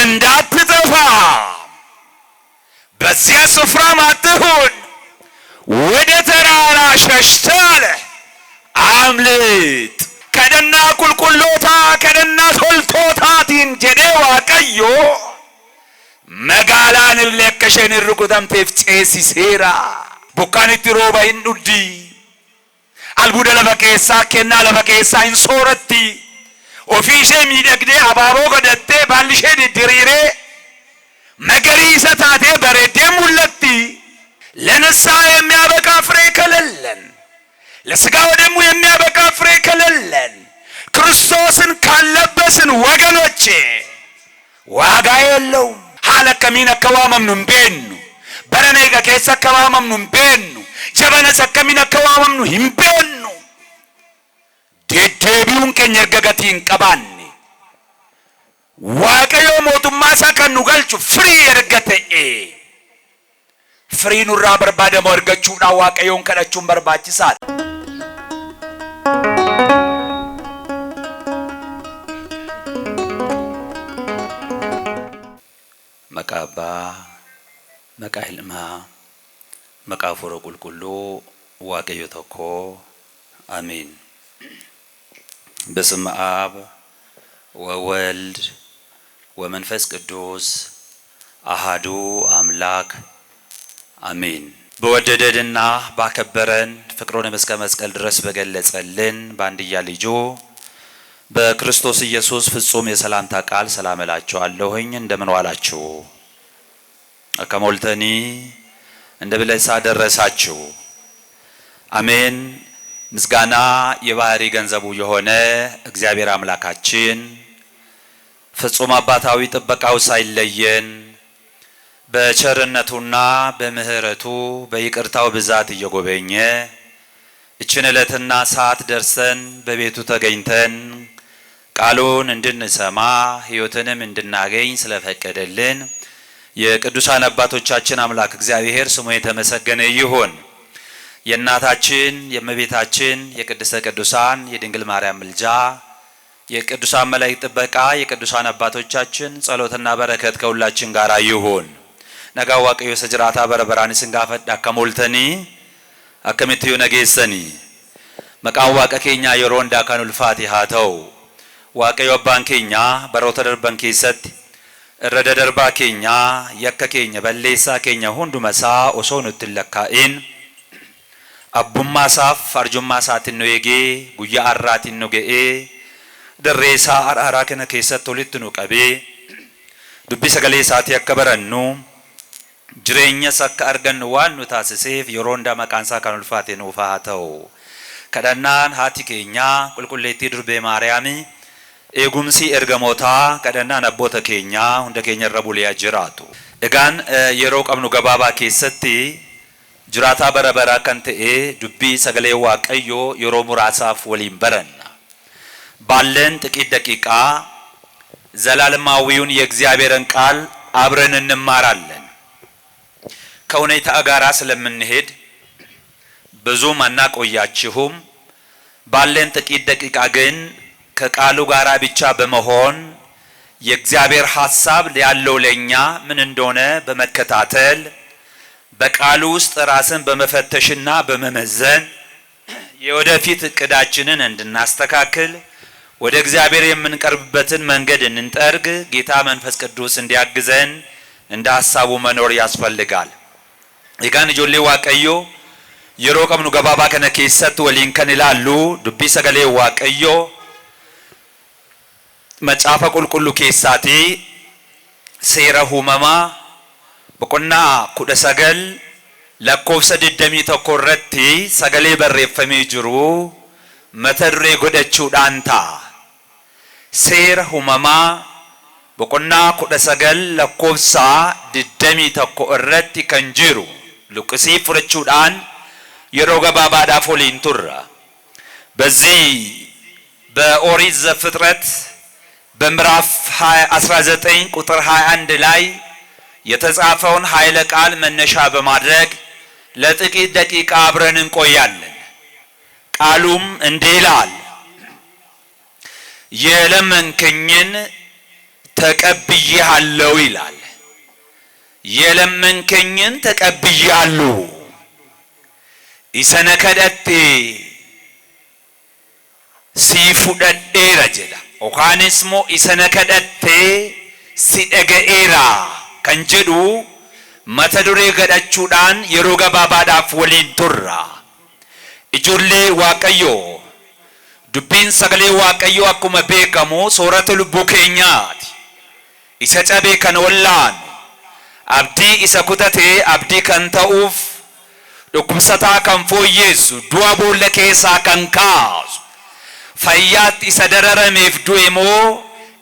እንዳትጠፋ በዚያ ስፍራም አትሁን፣ ወደ ተራራ ሸሽተህ አለ አምልጥ። ከደና ቁልቁሎታ ከደና ቶልቶታቲን ጀዴ ዋቀዮ መጋላን ለከሸን ርቁታምቴፍ ጼሲሴራ ቡካኒቲ ሮባ ኢንዱዲ አልቡደ ለበቄሳ ከና ለበቄሳ ኢንሶረቲ ኦፊሼ ሚደግዴ አባቦ ገደቴ ባልሼ ድሪሬ መገሪሰ ታቴ በሬዴ ሙለቲ ለነሳ የሚያበቃ ፍሬ ከለለን ለስጋ ወደሙ የሚያበቃ ፍሬ ከለለን ክርስቶስን ካለበስን ወገኖቼ ዋጋ የለውም። ሐለከሚነ ከዋመምኑም ቤኑ በረኔጋ ከሰ ከዋመምኑም ቤኑ ጀበነ ሰከሚነ ከዋመምኑ ሂምቤኑ ዴዴቢውን ከኘርገገቲን ቀባኒ ዋቀዮ ሞቱማ ሰከኑ ገልቹ ፍሪ የርገተኤ ፍሪ ኑራ በርባደ ወርገቹና ዋቀዮን ከነቹን በርባችሳል መቃባ መቃይልማ መቃፎሮ ቁልቁሎ ዋቀዮ ተኮ አሜን። በስመ አብ ወወልድ ወመንፈስ ቅዱስ አሃዱ አምላክ አሜን። በወደደንና ባከበረን ፍቅሩን እስከ መስቀል ድረስ በገለጸልን በአንድያ ልጁ በክርስቶስ ኢየሱስ ፍጹም የሰላምታ ቃል ሰላም እላችኋለሁኝ። እንደምን ዋላችሁ? አከሞልተኒ እንደብለሳ ደረሳችሁ። አሜን። ምስጋና የባህሪ ገንዘቡ የሆነ እግዚአብሔር አምላካችን ፍጹም አባታዊ ጥበቃው ሳይለየን በቸርነቱና በምህረቱ በይቅርታው ብዛት እየጎበኘ እችን ዕለትና ሰዓት ደርሰን በቤቱ ተገኝተን ቃሉን እንድንሰማ ሕይወትንም እንድናገኝ ስለፈቀደልን የቅዱሳን አባቶቻችን አምላክ እግዚአብሔር ስሙ የተመሰገነ ይሁን። የእናታችን የእመቤታችን የቅድስተ ቅዱሳን የድንግል ማርያም ምልጃ የቅዱሳን መላእክት ጥበቃ የቅዱሳን አባቶቻችን ጸሎትና በረከት ከሁላችን ጋር ይሁን። ነጋዋ ቀዮ ሰጅራታ በረበራኒ ስንጋፈዳ ከሞልተኒ አከመትዩ ነጌሰኒ መቃዋ ቀኬኛ የሮንዳ ካኑልፋቲ ሃተው ዋቀዮ ባንኬኛ በሮተ ደርባን ኬሰት እረደ ደርባ ኬኛ የከኬኛ በሌሳ ኬኛ ሁንዱ መሳ ኦሶኑ ትለካኢን አቡማ ሳፍ አርጁማ ሳትን ነው የጌ ጉያ አራትን ነው ገኤ ደሬሳ አራራ ከነ ኬሰት ቶሊት ነው ቀቤ ዱቢ ሰገሌ ሳት ያከበረኑ ጅሬኛ ሰካ አርገን ዋኑ ታስሴፍ የሮንዳ መቃንሳ ካኑልፋቴ ነው ፋሃተው ከዳናን ሃቲ ኬኛ ቁልቁሌቲ ዱርቤ ማርያሚ ኤጉምሲ ኤርገሞታ ከዳናን አቦተ ኬኛ ሁንደ ኬኛ ረቡሊያ ጅራቱ እጋን የሮ ቀምኑ ገባባ ኬሰቲ ጅራታ በረበራ ከንተኤ ዱቢ ሰገሌ ዋቀዮ የሮ ሙራሳፍ ወሊም በረና ባለን ጥቂት ደቂቃ ዘላለማዊውን የእግዚአብሔርን ቃል አብረን እንማራለን። ከሁኔታ ጋራ ስለምንሄድ ብዙ ማናቆያችሁም። ባለን ጥቂት ደቂቃ ግን ከቃሉ ጋራ ብቻ በመሆን የእግዚአብሔር ሐሳብ ያለው ለኛ ምን እንደሆነ በመከታተል በቃሉ ውስጥ ራስን በመፈተሽና በመመዘን የወደፊት እቅዳችንን እንድናስተካክል ወደ እግዚአብሔር የምንቀርብበትን መንገድ እንንጠርግ ጌታ መንፈስ ቅዱስ እንዲያግዘን እንደ ሐሳቡ መኖር ያስፈልጋል። ይጋን ጆሌ ዋቀዮ የሮ ቀምኑ ገባባ ከነ ኬሰት ወሊን ከንላሉ ዱቢ ሰገሌ ዋቀዮ መጻፈ ቁልቁሉ ኬሳቲ ሴራ ሁመማ በቆና ኩደ ሰገል ለኮፍሰ ድደሚ ተኮረቲ ሰገሌ በሬፈሜ ጅሩ መተድሬ ጎደቹ ዳንታ ሴራ ሁመማ በቆና ኩደ ሰገል ለኮፍሳ ድደሚ ተኮረቲ ከንጅሩ ሉቅሲ ፍርቹ ዳን የሮጋ ባባዳ ፎሊን ቱራ በዚህ በኦሪት ዘፍጥረት በምዕራፍ 19 ቁጥር 21 ላይ የተጻፈውን ኃይለ ቃል መነሻ በማድረግ ለጥቂት ደቂቃ አብረን እንቆያለን። ቃሉም እንዲህ ይላል፣ የለመንከኝን ተቀብዬሃለሁ ይላል። የለመንከኝን ተቀብዬሃለሁ። ኢሰነ ከደቴ ሲፉደዴራ ጀዳ ኦካንስሞ ኢሰነ ከደቴ ሲደገኤራ ከንጀዱ መተዱሬ ገዳቹዳን የሮጋ ባባዳፍ ወሊን ቱራ ኢጆሌ ዋቀዮ ዱቢን ሰገሌ ዋቀዮ አኩመ ቤከሙ ሶረተ ልቡ ኬኛት ኢሰ ጨቤ ከነወላን አብዲ ኢሰ ኩተቴ አብዲ ከንተኡፍ ዱኩምሰታ ከንፎየሱ ዱአ ቦለ ኬሳ ከንካሱ ፈያት ኢሰ ደረረሜፍ ዱኤሞ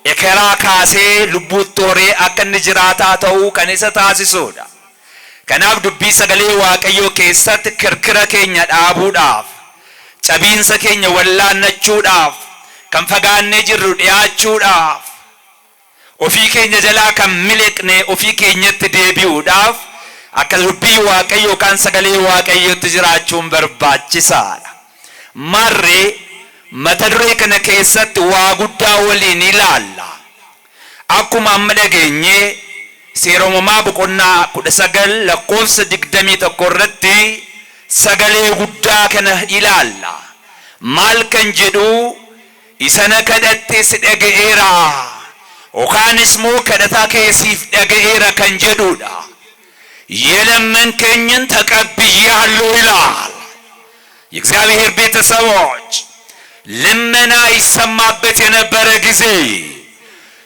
ኤከራ ካሴ ልቡት ቶሬ አከን ጅራታ ተው ከኔሰ ታሲሶዳ ከናፍ ዱቢ ሰገሌ ዋቀዮ ኬሰት ክርክረ ኬኛ ዳቡዳፍ ጨቢንሰ ኬኛ ወላነቹዳፍ ከንፈጋኔ ጅሩ ዲያቹዳፍ ኦፊ ኬኛ ጀላ ከሚልቅኔ ኦፊ ኬኘት ዴቢውዳፍ አከ ዱቢ ዋቀዮ ካን ሰገሌ ዋቀዮ ትጅራቹን በርባቺሳላ ማሬ መተዱሬ ከነ ኬሰት ዋጉዳ ወሊን ይላላ አኩማ አመደገኘ ሴሮሞማ በቆና ኩደሰገል ለኮፍስ ድግደሚ ተቆረቲ ሰገሌ ጉዳ ከነ ይላላ ማልከን ጀዱ ኢሰነ ከደቴ ስደገኤራ ኦካንስሞ ከደታ ከሲፍ ደገኤራ ከንጀዱዳ የለመንከኝን ተቀብያለሁ ይላል። የእግዚአብሔር ቤተሰቦች ልመና ይሰማበት የነበረ ጊዜ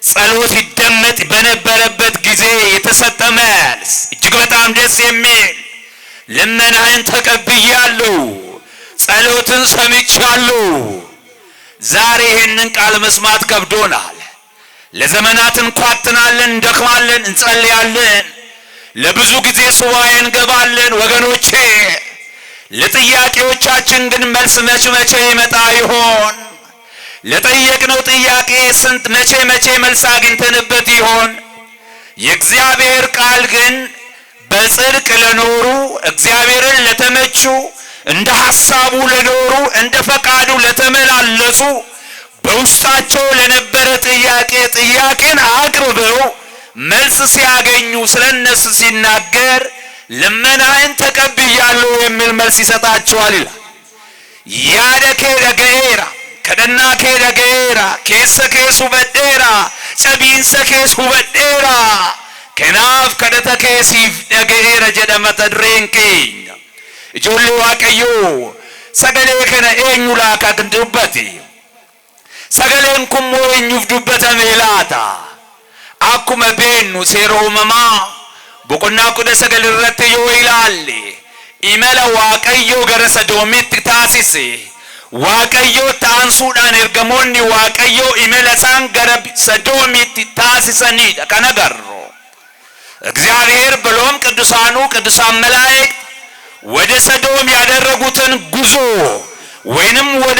ጸሎት ይደመጥ በነበረበት ጊዜ የተሰጠ መልስ እጅግ በጣም ደስ የሚል ልመናህን ተቀብያለሁ፣ ጸሎትን ሰምቻለሁ። ዛሬ ይህንን ቃል መስማት ከብዶናል። ለዘመናት እንኳትናለን፣ እንደክማለን፣ እንጸልያለን። ለብዙ ጊዜ ሱባኤ እንገባለን። ወገኖቼ ለጥያቄዎቻችን ግን መልስ መቼ ይመጣ ይሆን? ለጠየቅነው ጥያቄ ስንት መቼ መልስ አግኝተንበት ይሆን? የእግዚአብሔር ቃል ግን በጽድቅ ለኖሩ እግዚአብሔርን ለተመቹ እንደ ሐሳቡ ለኖሩ እንደ ፈቃዱ ለተመላለሱ በውስጣቸው ለነበረ ጥያቄን አቅርበው መልስ ሲያገኙ ስለነሱ ሲናገር ልመናህን ተቀብያለሁ የሚል መልስ ይሰጣቸዋል ይላል። ያደከ ደገኤራ ከደና ከደገኤራ ኬሰ ኬሱ በዴራ ጨቢንሰ ኬሱ በዴራ ከናፍ ከደተ ኬሲፍ ደገኤራ ጀደመ ተድሬንኬኝ እጆሌ ዋቀዮ ሰገሌ ከነ ኤኙላ ካግንዱበቲ ሰገሌን ኩሞ ኤኙፍ ዱበተ ሜላታ አኩመ ቤኑ ሴሮመማ ቦቆና ኩደ ሰገል ረተ ዮ ይላል ኢመላ ዋቀዮ ገረሰ ዶሚት ታሲሴ ዋቀዮ ታንሱዳን እርገሞኒ ዋቀዮ ኢመላ ሳን ገረብ ሰዶሚት ታሲሰኒ ከነገሩ እግዚአብሔር ብሎም ቅዱሳን መላእክት ወደ ሰዶም ያደረጉትን ጉዞ ወይንም ወደ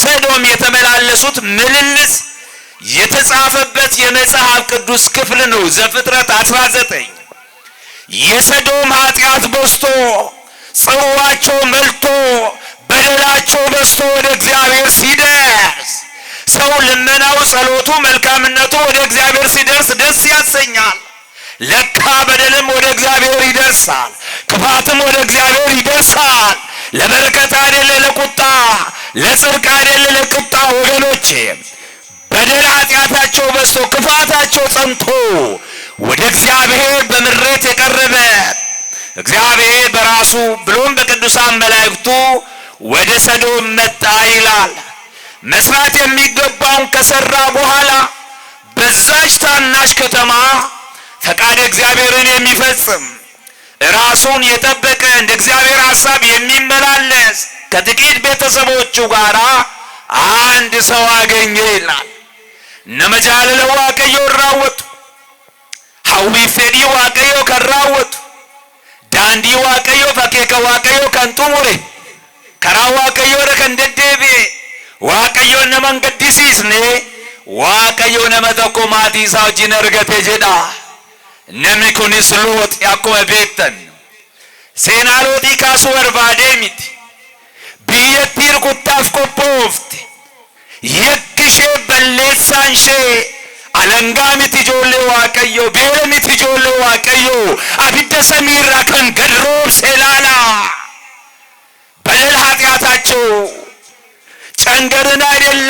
ሰዶም የተመላለሱት ምልልስ የተጻፈበት የመጽሐፍ ቅዱስ ክፍል ነው። ዘፍጥረት 19 የሰዶም ኃጢአት በዝቶ ጽዋቸው መልቶ በደላቸው በዝቶ ወደ እግዚአብሔር ሲደርስ ሰው ልመናው፣ ጸሎቱ፣ መልካምነቱ ወደ እግዚአብሔር ሲደርስ ደስ ያሰኛል። ለካ በደልም ወደ እግዚአብሔር ይደርሳል፣ ክፋትም ወደ እግዚአብሔር ይደርሳል። ለበረከት አይደለ ለቁጣ፣ ለጽድቅ አይደለ ለቁጣ። ወገኖቼ በደል ኃጢአታቸው በዝቶ ክፋታቸው ጸንቶ ወደ እግዚአብሔር በምሬት የቀረበ እግዚአብሔር በራሱ ብሎም በቅዱሳን መላእክቱ ወደ ሰዶም መጣ ይላል። መስራት የሚገባውን ከሰራ በኋላ በዛች ታናሽ ከተማ ፈቃድ እግዚአብሔርን የሚፈጽም ራሱን የጠበቀ እንደ እግዚአብሔር ሐሳብ የሚመላለስ ከጥቂት ቤተሰቦቹ ጋር አንድ ሰው አገኘ ይላል። ነመጃለለ ዋቀዮ ራወጡ ሐዊ ፈዲ ዋቀዮ ከራወጡ ዳንዲ ዋቀዮ ፈኬከ ዋቀዮ ከንጡሙሬ ከራ ዋቀዮ ረከንደደቤ ዋቀዮ ነመንገዲሲስኔ ዋቀዮ ነመተኮ ማቲሳ ወጂን እርገቴ ጀዳ namni kunis Loot akkuma beektan seenaa Looxii kaasuu barbaadee miti. biyyattii rukuttaaf qophoofte, yakki ishee balleessaan ishee አለንጋ ሚት ijoollee waaqayyo beela miti ijoollee waaqayyo abidda samiirraa kan gad roobse ilaala በደል ኃጢአታቸው ጨንገርን አይደለ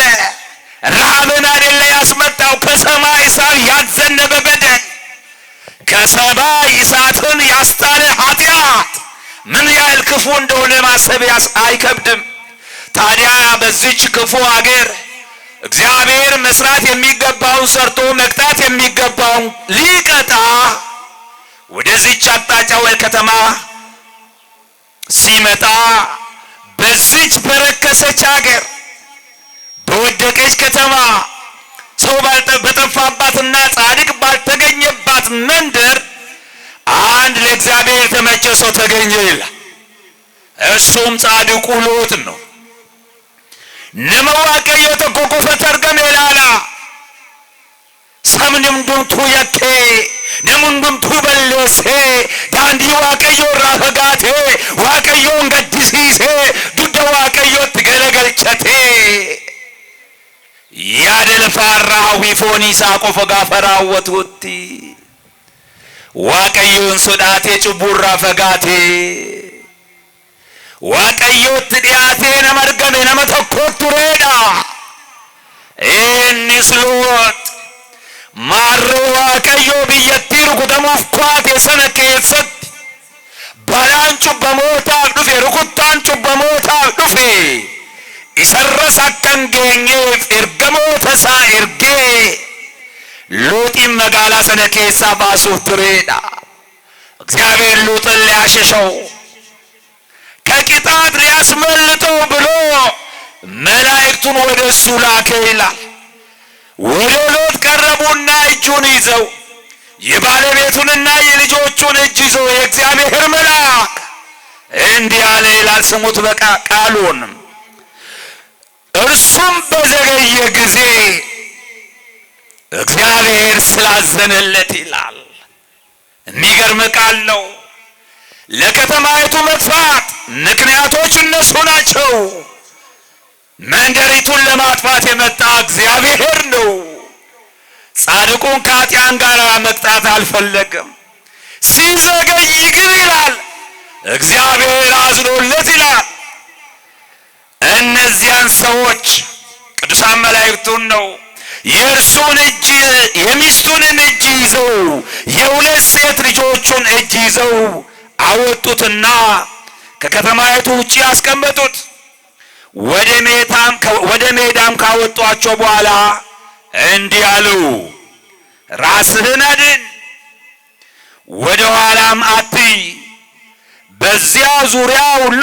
ረሃብን አይደለ ያስመጣው ከሰማይ እሳት ያዘነበ በደል ከሰማይ እሳትን ያስጣለ ኃጢአት ምን ያህል ክፉ እንደሆነ ማሰብ አይከብድም። ታዲያ በዚች ክፉ ሀገር እግዚአብሔር መስራት የሚገባውን ሰርቶ መቅጣት የሚገባውን ሊቀጣ ወደዚች አቅጣጫ ወይ ከተማ ሲመጣ በዚች በረከሰች ሀገር በወደቀች ከተማ ሰው በጠፋባትና ጻድቅ ባልተገኘባት መንደር አንድ ለእግዚአብሔር የተመቸ ሰው ተገኘ ይላል። እሱም ጻድቁ ሎጥ ነው። ነመዋቀዮ ተቆቆፈ ተርገም ይላል ሰምንም ዱንቱ የቴ ነሙንዱም ቱበለሴ ዳንዲ ዋቀዮ ራፈጋቴ ዋቀዮን ገድሲሴ ዱደ ዋቀዮ ትገለገልቸቴ ያደልፋራ ዊፎኒሳ ቆፈጋፈራወቱቲ ዋቀዮን ሶዳቴ ጭቡራ ፈጋቴ ዋቀዮት ዲያቴ ነመርገሜ ነመተኮቱሬዳ ኢንስ ሎጥ ማር ዋቀዮ ብየቲሩ ኩተሙፍ ኳቴ ሰነኬሰት ባላንቹ በሞታፍ ዱፌ ሩኩታንቹ በሞታፍ ዱፌ ኢሰረስ አከን ገኘፍ ኤርገሞተሳ ኤርጌ ሎጢን መጋላ ሰነኬሳ ባሱፍ ቱሬዳ እግዚአብሔር ሎጥን ሊያሸሸው ከቂጣት ሊያስመልጠው ብሎ መላእክቱን ወደ እሱ ላከ ይላል። ወደ ሎጥ ቀረቡና እጁን ይዘው የባለቤቱንና የልጆቹን እጅ ይዘው የእግዚአብሔር መልአክ እንዲህ አለ ይላል። ስሙት በቃ ቃሉን። እርሱም በዘገየ ጊዜ እግዚአብሔር ስላዘነለት ይላል። የሚገርም ቃል ነው። ለከተማይቱ መጥፋት ምክንያቶች እነሱ ናቸው። መንደሪቱን ለማጥፋት የመጣ እግዚአብሔር ነው። ጻድቁን ከኃጥአን ጋር መቅጣት አልፈለገም። ሲዘገይ ግን ይላል እግዚአብሔር አዝኖለት ይላል። እነዚያን ሰዎች ቅዱሳን መላእክቱን ነው የእርሱን እጅ የሚስቱንን እጅ ይዘው የሁለት ሴት ልጆቹን እጅ ይዘው አወጡትና ከከተማይቱ ውጪ ያስቀመጡት። ወደ ሜዳም ካወጧቸው በኋላ እንዲህ አሉ፣ ራስህን አድን፣ ወደ ኋላም አትይ፣ በዚያ ዙሪያ ሁሉ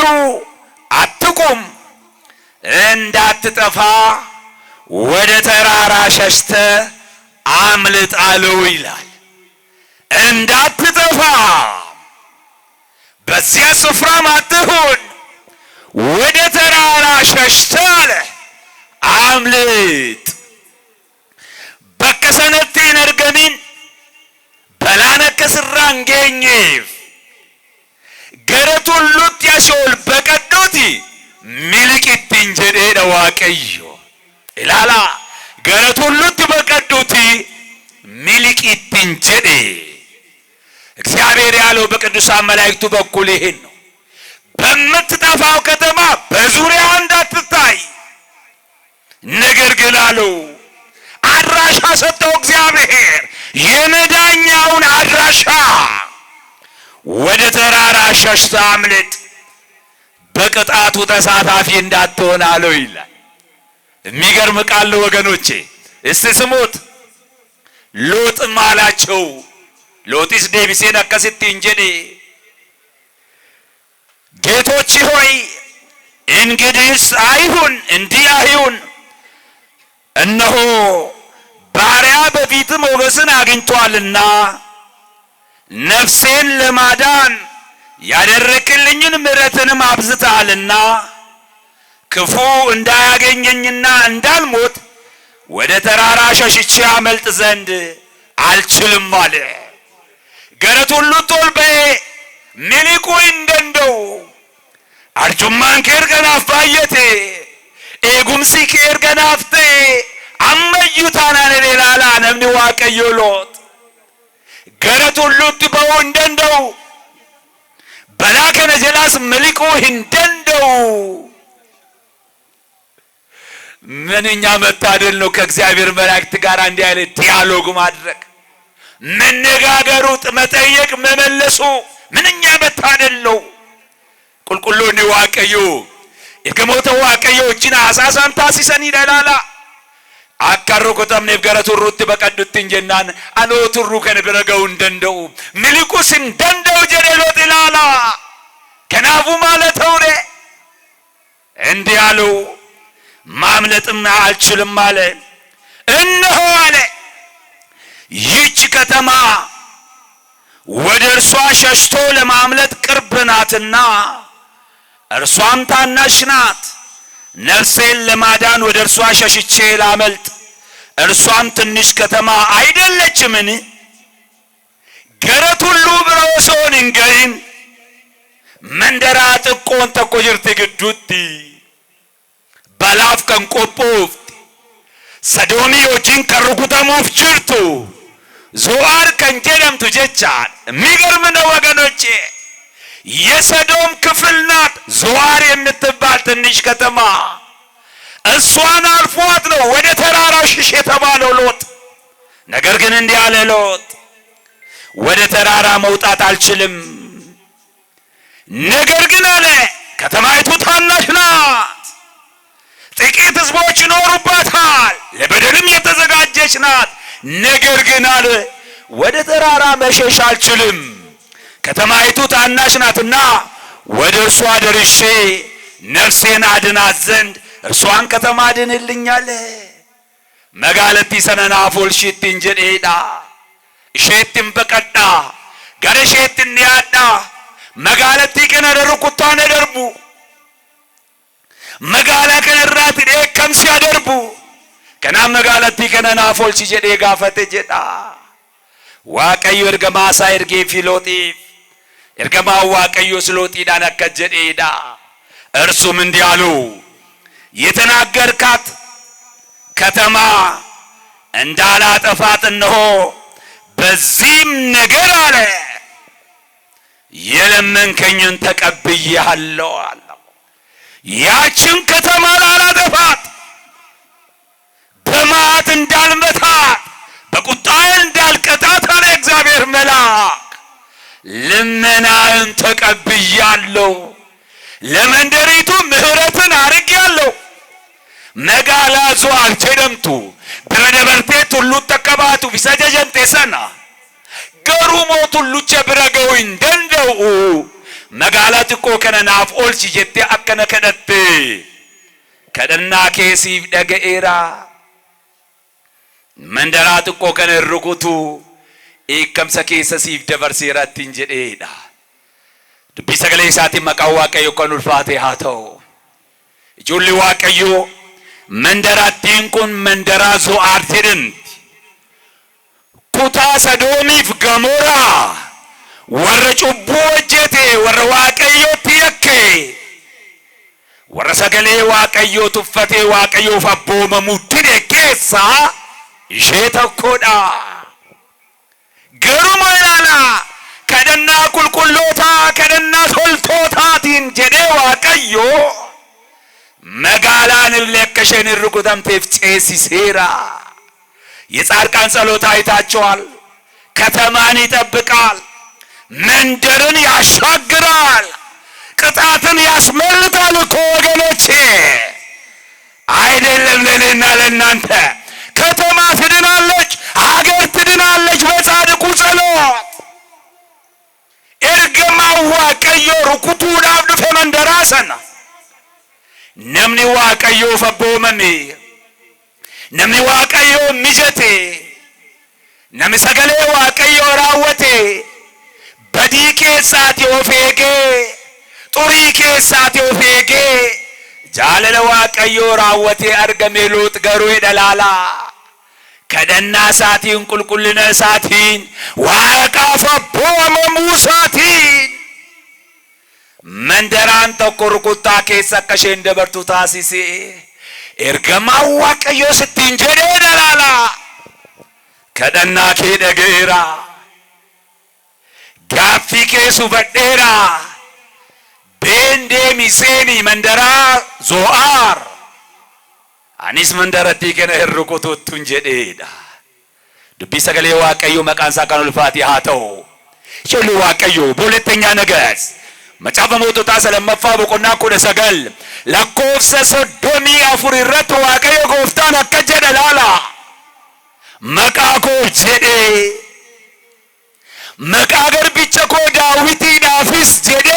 አትቁም፣ እንዳትጠፋ ወደ ተራራ ሸሽተ አምልጥ አለው ይላል። እንዳትጠፋ በዚያ ስፍራም አትሁን፣ ወደ ተራራ ሸሽተ አለ አምልጥ። በከሰነቴ ነርገሚን በላነከ ስራን ገኘፍ ገረቱን ሉት ያሾል በቀዶቲ ሚልቂትን ጀዴ ደዋቀዮ ኢላላ ገረቱን ሉት በቀዶቲ ሚልቂትን ጀዴ። እግዚአብሔር ያለው በቅዱሳን መላእክቱ በኩል ይሄን ነው። በምትጠፋው ከተማ በዙሪያ እንዳትታይ፣ ነገር ግን አለው አድራሻ ሰጠው እግዚአብሔር የመዳኛውን አድራሻ። ወደ ተራራ ሸሽተ አምልጥ፣ በቅጣቱ ተሳታፊ እንዳትሆን አለው ይላል። የሚገርም ቃል ወገኖቼ፣ እስቲ ስሙት። ሎጥም አላቸው ሎጢስ ዴቢሴን አከስቲ እንጀኔ ጌቶች ሆይ እንግዲህስ አይሁን እንዲህ አይሁን፣ እነሆ ባሪያ በፊት ሞገስን አግኝቷልና ነፍሴን ለማዳን ያደረክልኝን ምሕረትንም አብዝተሃልና ክፉ እንዳያገኘኝና እንዳልሞት ወደ ተራራ ሸሽቼ አመልጥ ዘንድ አልችልም አለ። ገረቱን ሉጦል በ ሚሊቁ እንደንደው አርጁማን ከርገናፍ ባየቴ ኤጉምሲ ከርገናፍቴ ammayyu taanaan ilaala namni waaqayyo Loot gara tulluutti ba'uu hin danda'u balaa kana jalaas miliquu hin danda'u ምንኛ መታደል ነው ከእግዚአብሔር መላእክት ጋር እንዲህ አይነት ዲያሎግ ማድረግ መነጋገሩ መጠየቅ መመለሱ ምንኛ መታደል ነው ቁልቁሉን ዋቀዩ የከሞተው ዋቀዩ እጅና አሳሳን ታሲሰን ይላላ አካሩ ከተም ነገረቱ ሩት በቀዱት እንጀናን አኖቱ ሩ ከነበረው እንደንደው ሚልቁስ እንደንደው ጀደሎት ይላላ ከናፉ ማለት ተውሬ እንዲህ አለው ማምለጥም አልችልም አለ እነሆ አለ ይህች ከተማ ወደ እርሷ ሸሽቶ ለማምለጥ ቅርብ ናትና እርሷም ታናሽ ናት ነፍሴን ለማዳን ወደ እርሷ ሸሽቼ ላመልጥ እርሷም ትንሽ ከተማ አይደለችምን ገረት ሁሉ ብሮሶን እንገይን መንደራ ጥቆን ተቆጅርት ግዱቲ balaaf kan qophoofte Sadoomii wajjin kan rukutamuuf jirtu Zo'aar kan jedhamtu jechaan migarmina waganoche የሰዶም ክፍል ናት ዞዓር የምትባል ትንሽ ከተማ እሷን አልፏት ነው ወደ ተራራው ሽሽ የተባለው ሎጥ ነገር ግን እንዲህ አለ ሎጥ ወደ ተራራ መውጣት አልችልም ነገር ግን አለ ከተማይቱ ታናሽ ናት ጥቂት ሕዝቦች ይኖሩባታል ለበደልም የተዘጋጀች ናት ነገር ግን አለ ወደ ተራራ መሸሽ አልችልም ከተማይቱ ታናሽ ናትና ወደ እርሷ ደርሼ ነፍሴን አድናት ዘንድ እርሷን ከተማ አድንልኛል መጋለቲ ሰነና ፎልሽት እንጀዴዳ እሸትም በቀዳ ገረሸትን ያዳ መጋለቲ ከነደሩ ቁጣነ ደርቡ መጋላ ከነራት ደከም ሲያደርቡ ከና መጋለቲ ከነና ፎልሽ ጀዴ ጋፈተ ጀዳ ዋቀዩ እርገማ ሳይርጌ ፊሎቲ እርገማ ዋቀዩ ስሎቲ ዳና ከጀዴዳ እርሱም እንዲህ አሉ የተናገርካት ከተማ እንዳላጠፋት እነሆ በዚህም ነገር አለ የለመንከኝን ተቀብያለሁ አለ ያችን ከተማ ላላጠፋት በማት እንዳልመታት በቁጣዬ እንዳልቀጣት አለ እግዚአብሔር መልአክ ልመናን ተቀብያለሁ ለመንደሪቱ ምህረትን አርጌያለሁ መጋላ ዞዓር ጀደምቱ ብረደበርቴ ሁሉ ተቀባቱ ቢሰጀጀንቴ ሰና ገሩሞ ሁሉ ቸብረገው እንደንደው መጋላ ጥቆ ከነናፍ ኦልሲ ጀቴ አከነ ከደት ከደና ኬሲፍ ደገኤራ መንደራ ጥቆ ከነ ርጉቱ ኢከምሰ ኬሰሲፍ ደበርሲራት እንጀዴዳ dubbii sagalee isaatiin maqaa waaqayyo kan ulfaate haa ta'u ijoollee waaqayyo mandarattiin kun mandaraa Zo'aar jedhamti kutaa Sadoomiif Gamoraa warra cubbuu hojjete warra waaqayyootti yakke warra sagalee waaqayyoo tuffatee waaqayyoof abboomamuu dide keessaa ishee tokkodha garuma ilaala kadhanna qulqulloota kadhanna toltootatiin jedhee waaqayyo magaalaan illee akka isheen hin rukutamteef ceesiseera የጻድቃን ጸሎት አይታቸዋል ከተማን ይጠብቃል መንደርን ያሻግራል ቅጣትን ያስመልጣል እኮ ወገኖቼ አይደለም ለኔና ለእናንተ ከተማ ትድናለች ሀገር ትድናለች በጻድቁ ጸሎት ergama waaqayyo rukutuudhaaf dhufe mandaraa sana namni waaqayyoof abboomame namni waaqayyo mijate namni sagalee waaqayyo raawwate badii keessaati of eegee xurii keessaati of eegee jaalala waaqayyo raawwate argame Loox garuu dhalaalaa kadhanna isaatiin qulqullina isaatiin waaqaaf abboomamuu isaatiin mandaraan tokko rukuttaa keessa akka isheen dabartu taasise ኤርገማው ዋቀዮ ስትንጀዴ ደላላ ከደናኬ ደገራ ጋፊኬ ሱበዴራ ቤንዴ ሚሴኒ መንደራ ዞአር አኒስ መንደረቲ ከነ ህርቁቱ ቱንጀዴዳ ዱቢ ሰገሌ ዋቀዮ መቃንሳ ካኑ ልፋቲሃ ተው ሸሉ ዋቀዮ በሁለተኛ ነገሥት መጽሐፈ ሞቶታ ሰለመፋ በቆና ኩደ ሰገል ለኮፍሰ ሶዶሚ አፉር ይረት ዋቀዮ ጎፍታን አከጀደ ላላ መቃኮ ጀዴ መቃገር ቢቸኮ ዳዊቲ ዳፊስ ጀዴ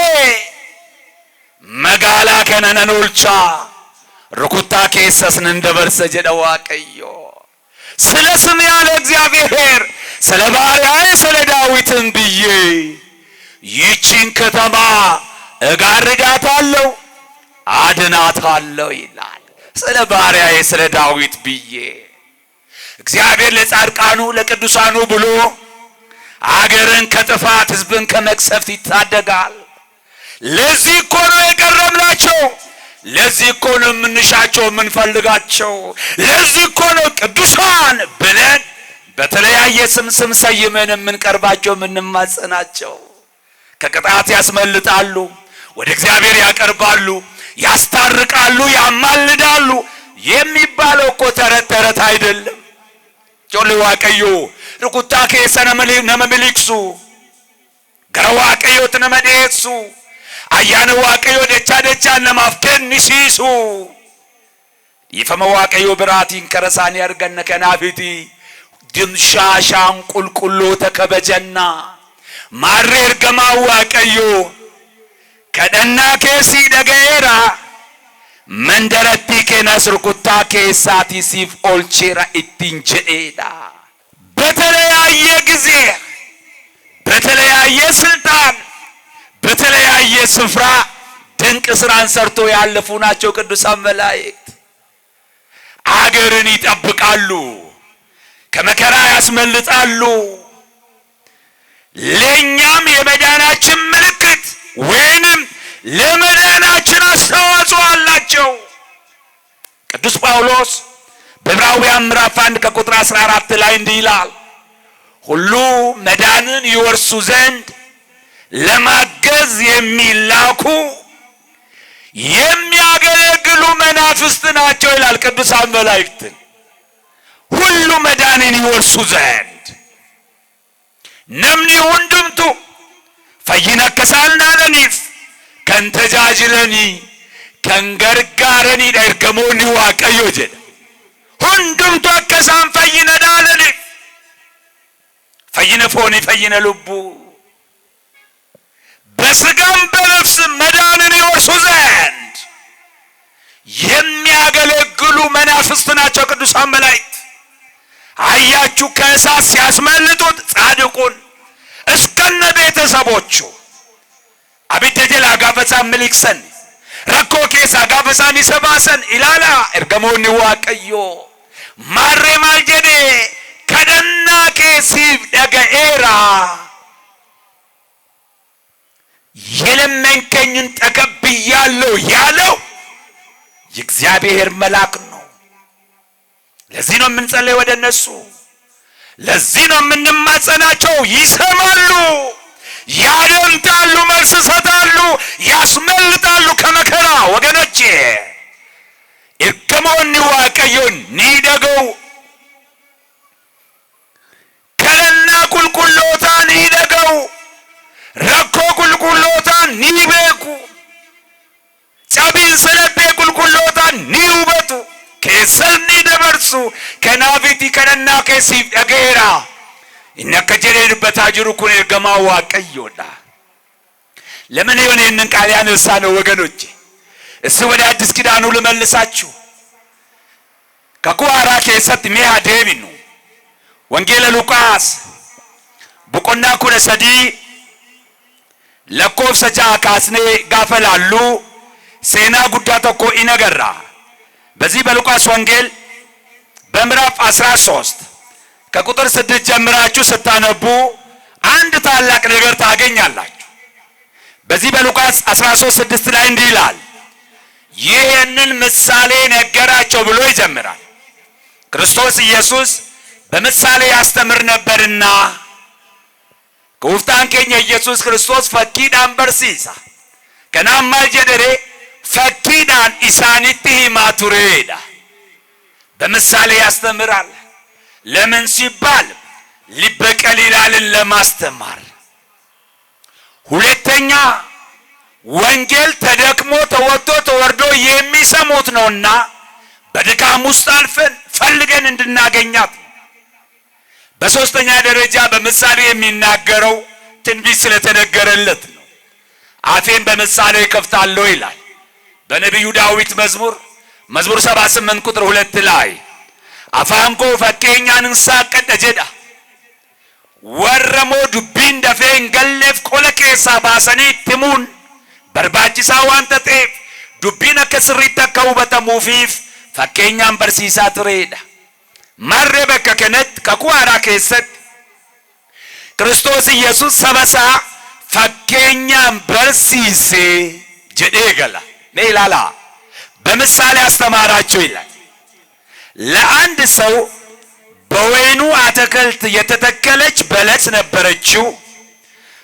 መጋላ ከነነን ኦልቻ ርኩታ ኬሰስን እንደበርሰ ጀደ ዋቀዮ ስለ ስም ያለ እግዚአብሔር ስለ ባሪያዬ ስለ ዳዊትን ብዬ ይህችን ከተማ እጋርዳታለሁ አድናታለሁ ይላል። ስለ ባሪያዬ ስለ ዳዊት ብዬ እግዚአብሔር ለጻድቃኑ ለቅዱሳኑ ብሎ አገርን ከጥፋት ሕዝብን ከመቅሰፍት ይታደጋል። ለዚህ እኮ ነው የቀረብናቸው። ለዚህ እኮ ነው የምንሻቸው የምንፈልጋቸው። ለዚህ እኮ ነው ቅዱሳን ብለን በተለያየ ስም ሰይመን የምንቀርባቸው የምንማጸናቸው። ከቅጣት ያስመልጣሉ፣ ወደ እግዚአብሔር ያቀርባሉ፣ ያስታርቃሉ፣ ያማልዳሉ የሚባለው እኮ ተረት አይደለም። ጆሌ ዋቀዮ ርኩታ ከሰነ ነመልክሱ ገዋቀዮ ተነመደሱ አያነ ዋቀዮ ደቻ ነማፍከን ንሲሱ ይፈመ ዋቀዮ ብራቲን ከረሳኒ ያርገነ ከናፊቲ ድምሻሻን ቁልቁሎ ተከበጀና ማሬር ገማ ዋቀዮ ከደና ከሲ ደገራ መንደረቲ ከነስር ኩታ ከሳቲ ሲፍ ኦልቼራ ኢቲንጀኤዳ በተለያየ ጊዜ በተለያየ ስልጣን በተለያየ ስፍራ ድንቅ ስራን ሰርቶ ያለፉ ናቸው ቅዱሳን መላእክት። አገርን ይጠብቃሉ፣ ከመከራ ያስመልጣሉ። ለኛም የመዳናችን ምልክት ወይንም ለመዳናችን አስተዋጽኦ አላቸው። ቅዱስ ጳውሎስ በዕብራውያን ምዕራፍ 1 ከቁጥር 14 ላይ እንዲህ ይላል፣ ሁሉ መዳንን ይወርሱ ዘንድ ለማገዝ የሚላኩ የሚያገለግሉ መናፍስት ናቸው ይላል። ቅዱሳን መላእክትን ሁሉ መዳንን ይወርሱ ዘንድ ነምኒ ሁንዱምቱ ፈይነከሳልናለኒፍ ከንተጃጅለኒ ከንገርጋረኒ ደርገሞኒ ዋቀዮ ጀደ ሁንዱምቱ አከሳን ፈይነዳለኒፍ ፈይነ ፎኒ ፈይነ ልቡ በስጋም በነፍስ መዳንን ይወርሱ ዘንድ የሚያገለግሉ መናፍስት ናቸው ቅዱሳን መላእክት። አያችሁ ከእሳት ሲያስመልጡት ጻድቁን እስከነ ቤተሰቦቹ አብደጀላ ጋፈሳን ምልክሰን ረኮ ኬሳ ጋፈሳን ይሰባሰን ኢላላ እርገሞኒ ዋቀዮ ማሬ ማልጀዴ ከደና ኬሲፍ ደገኤራ የለመንከኝን ተቀብያለሁ ያለው የእግዚአብሔር መልአክ ነው። ለዚህ ነው የምንጸልየው ወደ እነሱ። ለዚህ ነው የምንማጸናቸው። ይሰማሉ፣ ያደምጣሉ፣ መልስ ይሰጣሉ፣ ያስመልጣሉ ከመከራ ወገኖቼ። እርገሞኒ ዋቀዮን ኒደገው ከለና ቁልቁሎታ ኒደገው ረኮ ቁልቁሎታ ኒቤኩ ጫቢን ሰለቤ ቁልቁሎታ ኒውበቱ ከሰልኒ ደበርሱ ከናፊቲ ከነና ከሲፍ ደገራ እነከጀሬን በታጅሩ ኩን እርገማ ዋቀዮዳ ለምን ይሄንን ቃል ያነሳ ነው ወገኖቼ? እሱ ወደ አዲስ ኪዳኑ ልመልሳችሁ። ከኩዋራ ከሰት ሚያ ዴቢኑ ወንጌል ሉቃስ በቆና ኩለ ሰዲ ለኮፍ ሰጃ ካስኔ ጋፈላሉ ሴና ጉዳ ተኮ ኢነገራ በዚህ በሉቃስ ወንጌል በምዕራፍ 13 ከቁጥር 6 ጀምራችሁ ስታነቡ አንድ ታላቅ ነገር ታገኛላችሁ። በዚህ በሉቃስ 13:6 ላይ እንዲህ ይላል፣ ይህንን ምሳሌ ነገራቸው ብሎ ይጀምራል። ክርስቶስ ኢየሱስ በምሳሌ ያስተምር ነበርና ጎፍታን ኬኛ ኢየሱስ ክርስቶስ ፈኪዳን በርሲሳ ከናማ ጀደሬ ፈኪዳን ኢሳኒቲ ማቱሬዳ በምሳሌ ያስተምራል። ለምን ሲባል ሊበቀል ይላልን ለማስተማር። ሁለተኛ ወንጌል ተደክሞ ተወጥቶ ተወርዶ የሚሰሙት ነውና በድካም ውስጥ አልፈን ፈልገን እንድናገኛት። በሶስተኛ ደረጃ በምሳሌ የሚናገረው ትንቢት ስለተነገረለት ነው። አፌን በምሳሌ ከፍታለሁ ይላል በነቢዩ ዳዊት መዝሙር 78 ቁጥር 2 ላይ አፋንኮ ፈኬኛን እንሳቀደ ጀዳ ወረሞ ዱቢን ደፌን ገለፍ ኮለኬሳ ባሰኒ ትሙን በርባጂሳ ዋንተ ጤፍ ዱቢን ከስሪት ከውበተሙፊፍ ፈኬኛን በርሲሳ ትሬዳ ማሬ በከከነት ከኩዋራ ከሰት ክርስቶስ ኢየሱስ ሰበሳ ፈኬኛን በርሲሴ ጀዴገላ ነይላላ በምሳሌ አስተማራቸው ይላል። ለአንድ ሰው በወይኑ አትክልት የተተከለች በለስ ነበረችው።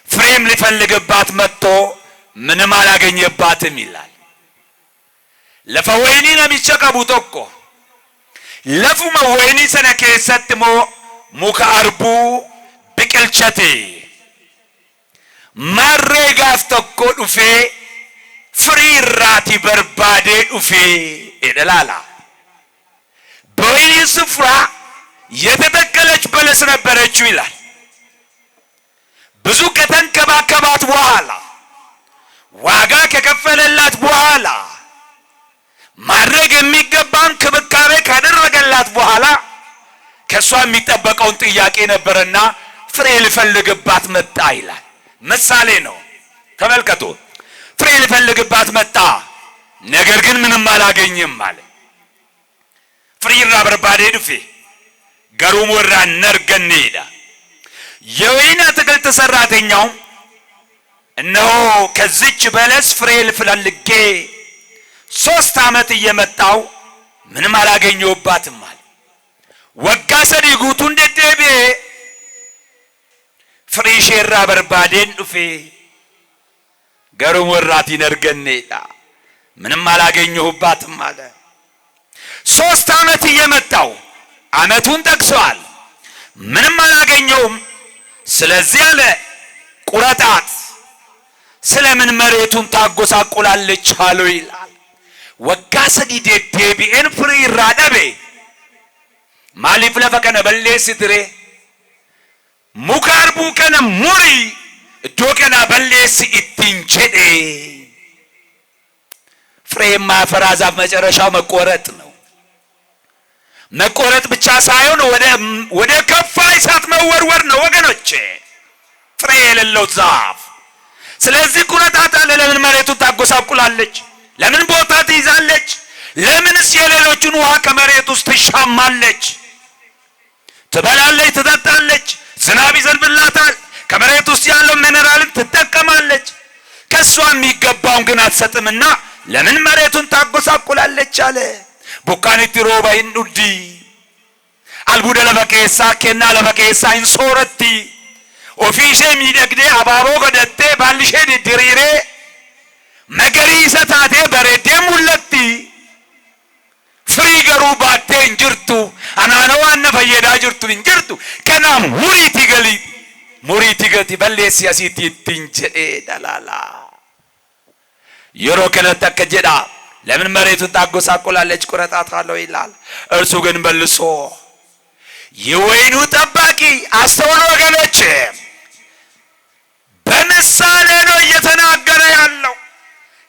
ፍሬም ሊፈልግባት መጥቶ ምንም አላገኘባትም ይላል። ለፈወይኒ ነሚቸቀቡ ቶኮ ለፉመ ወይኒ ሰነ ከሰትሞ ሙከ አርቡ ቢቅልቸቴ ማሬ ጋፍ ቶኮ ዱፌ ፍሪ ራቲ በርባዴ ዱፌ ይደላላ በወይኒ ስፍራ የተተከለች በለስ ነበረችው ይላል። ብዙ ከተንከባከባት በኋላ ዋጋ ከከፈለላት በኋላ ማድረግ የሚገባን ክብካቤ ካደረገላት በኋላ ከሷ የሚጠበቀውን ጥያቄ ነበርና ፍሬ ሊፈልግባት መጣ ይላል። ምሳሌ ነው ተመልከቱ። ፍሬ ሊፈልግባት መጣ፣ ነገር ግን ምንም አላገኘም ማለት ፍሪራ በርባዴ ዱፌ ገሩም ወራ ነርገን ሄዳ የወይን አትክልት ሰራተኛው እነሆ ከዚች በለስ ፍሬ ልፈልጌ 3 ዓመት እየመጣው ምንም አላገኘውባትም ማለት ወጋ ሰዲጉቱ እንደደቤ ፍሪሼራ በርባዴን ዱፌ ገሩም ወራቲ ነርገን ሄዳ ምንም አላገኘሁባትም ማለት 3 ዓመት እየመጣው ዓመቱን ጠቅሷል። ምንም አላገኘውም። ስለዚህ አለ ቁረጣት፣ ስለምን መሬቱን ታጎሳቆላለች አለው ይላል። ወጋሰዲ ደደቢኤን ፍሪ ራዳቤ ማሊፍ ለፈቀነ በሌሲትሬ ሙካርቡ ከነ ሙሪ ዶከና በሌሲ ኢትንቸዴ ፍሬ ማፈራ ዛፍ መጨረሻው መቆረጥ ነው። መቆረጥ ብቻ ሳይሆን ወደ ከፋ እሳት መወርወር ነው ወገኖቼ፣ ፍሬ የሌለው ዛፍ። ስለዚህ ቁረጣት አለ። ለምን መሬቱን ታጎሳቁላለች? ለምን ቦታ ትይዛለች? ለምንስ የሌሎቹን ውሃ ከመሬት ውስጥ ትሻማለች? ትበላለች፣ ትጠጣለች፣ ዝናብ ይዘንብላታል፣ ከመሬት ውስጥ ያለው ሚነራልን ትጠቀማለች። ከሷ የሚገባውን ግን አትሰጥምና ለምን መሬቱን ታጎሳቁላለች አለ። ቡካኒቲ ሮባ ኢንዱዲ አልቡደ ለበቄሳ ከና ለበቄሳ ኢንሶረቲ ኦፊሼ ሚደግዴ አባቦ ገደቴ ባልሼ ድሪሬ መገሪ ሰታቴ በሬዴ ሙለቲ ፍሪ ገሩ ባቴ እንጅርቱ አናነዋ ነፈየዳ ጅርቱ እንጅርቱ ከናም ሙሪቲ ገቲ በሌሲ አሲቲ ትንጀዴ ደላላ የሮ ከነታ ከጀዳ ለምን መሬቱን ታጎሳቆላለች? ቁረጣት አለው ይላል። እርሱ ግን መልሶ የወይኑ ጠባቂ አስተውሎ ወገኖች፣ በምሳሌ ነው እየተናገረ ያለው።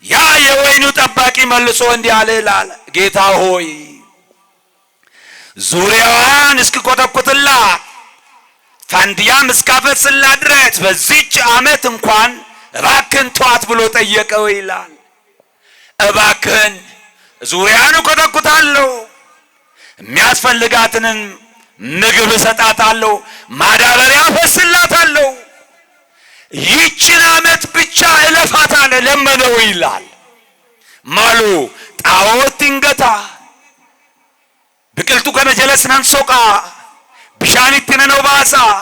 ያ የወይኑ ጠባቂ መልሶ እንዲህ አለ ይላል፣ ጌታ ሆይ ዙሪያዋን እስክኮተኩትላት ፋንዲያም እስካፈስላት ድረስ በዚች ዓመት እንኳን እባክህን ተዋት ብሎ ጠየቀው ይላል። እባክህን ዙሪያን እኮተኩታለሁ፣ የሚያስፈልጋትንን ምግብ እሰጣታለሁ፣ ማዳበሪያ ፈስላታለሁ፣ ይህችን ዓመት ብቻ እለፋታለሁ ለመነው ይላል። ማሉ ጣዖትን ገታ biqiltuu kana jalas nan soqaa bishaanitti nan obaasaa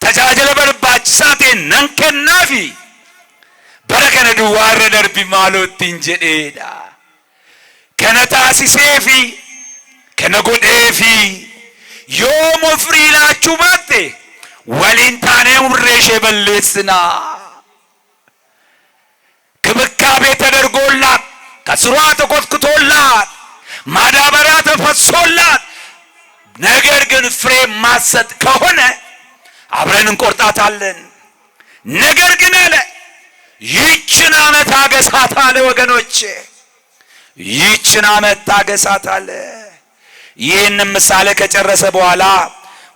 tajaajila barbaachisaa ta'e nan kennaafi bara kana duwwaa irra darbi maaloo ittiin jedheedha. Kana taasiseefi kana godheefi yoom ofii laachuu baatte waliin taanee umree ishee balleessinaa. ክብካቤ ተደርጎላት ከስሯ ተኮትኩቶላት ማዳበሪያ ተፈሶላት ነገር ግን ፍሬ ማሰጥ ከሆነ አብረን እንቆርጣታለን። ነገር ግን አለ ይህችን ዓመት ታገሳት አለ። ወገኖቼ ይህችን ዓመት ታገሳት አለ። ይህን ምሳሌ ከጨረሰ በኋላ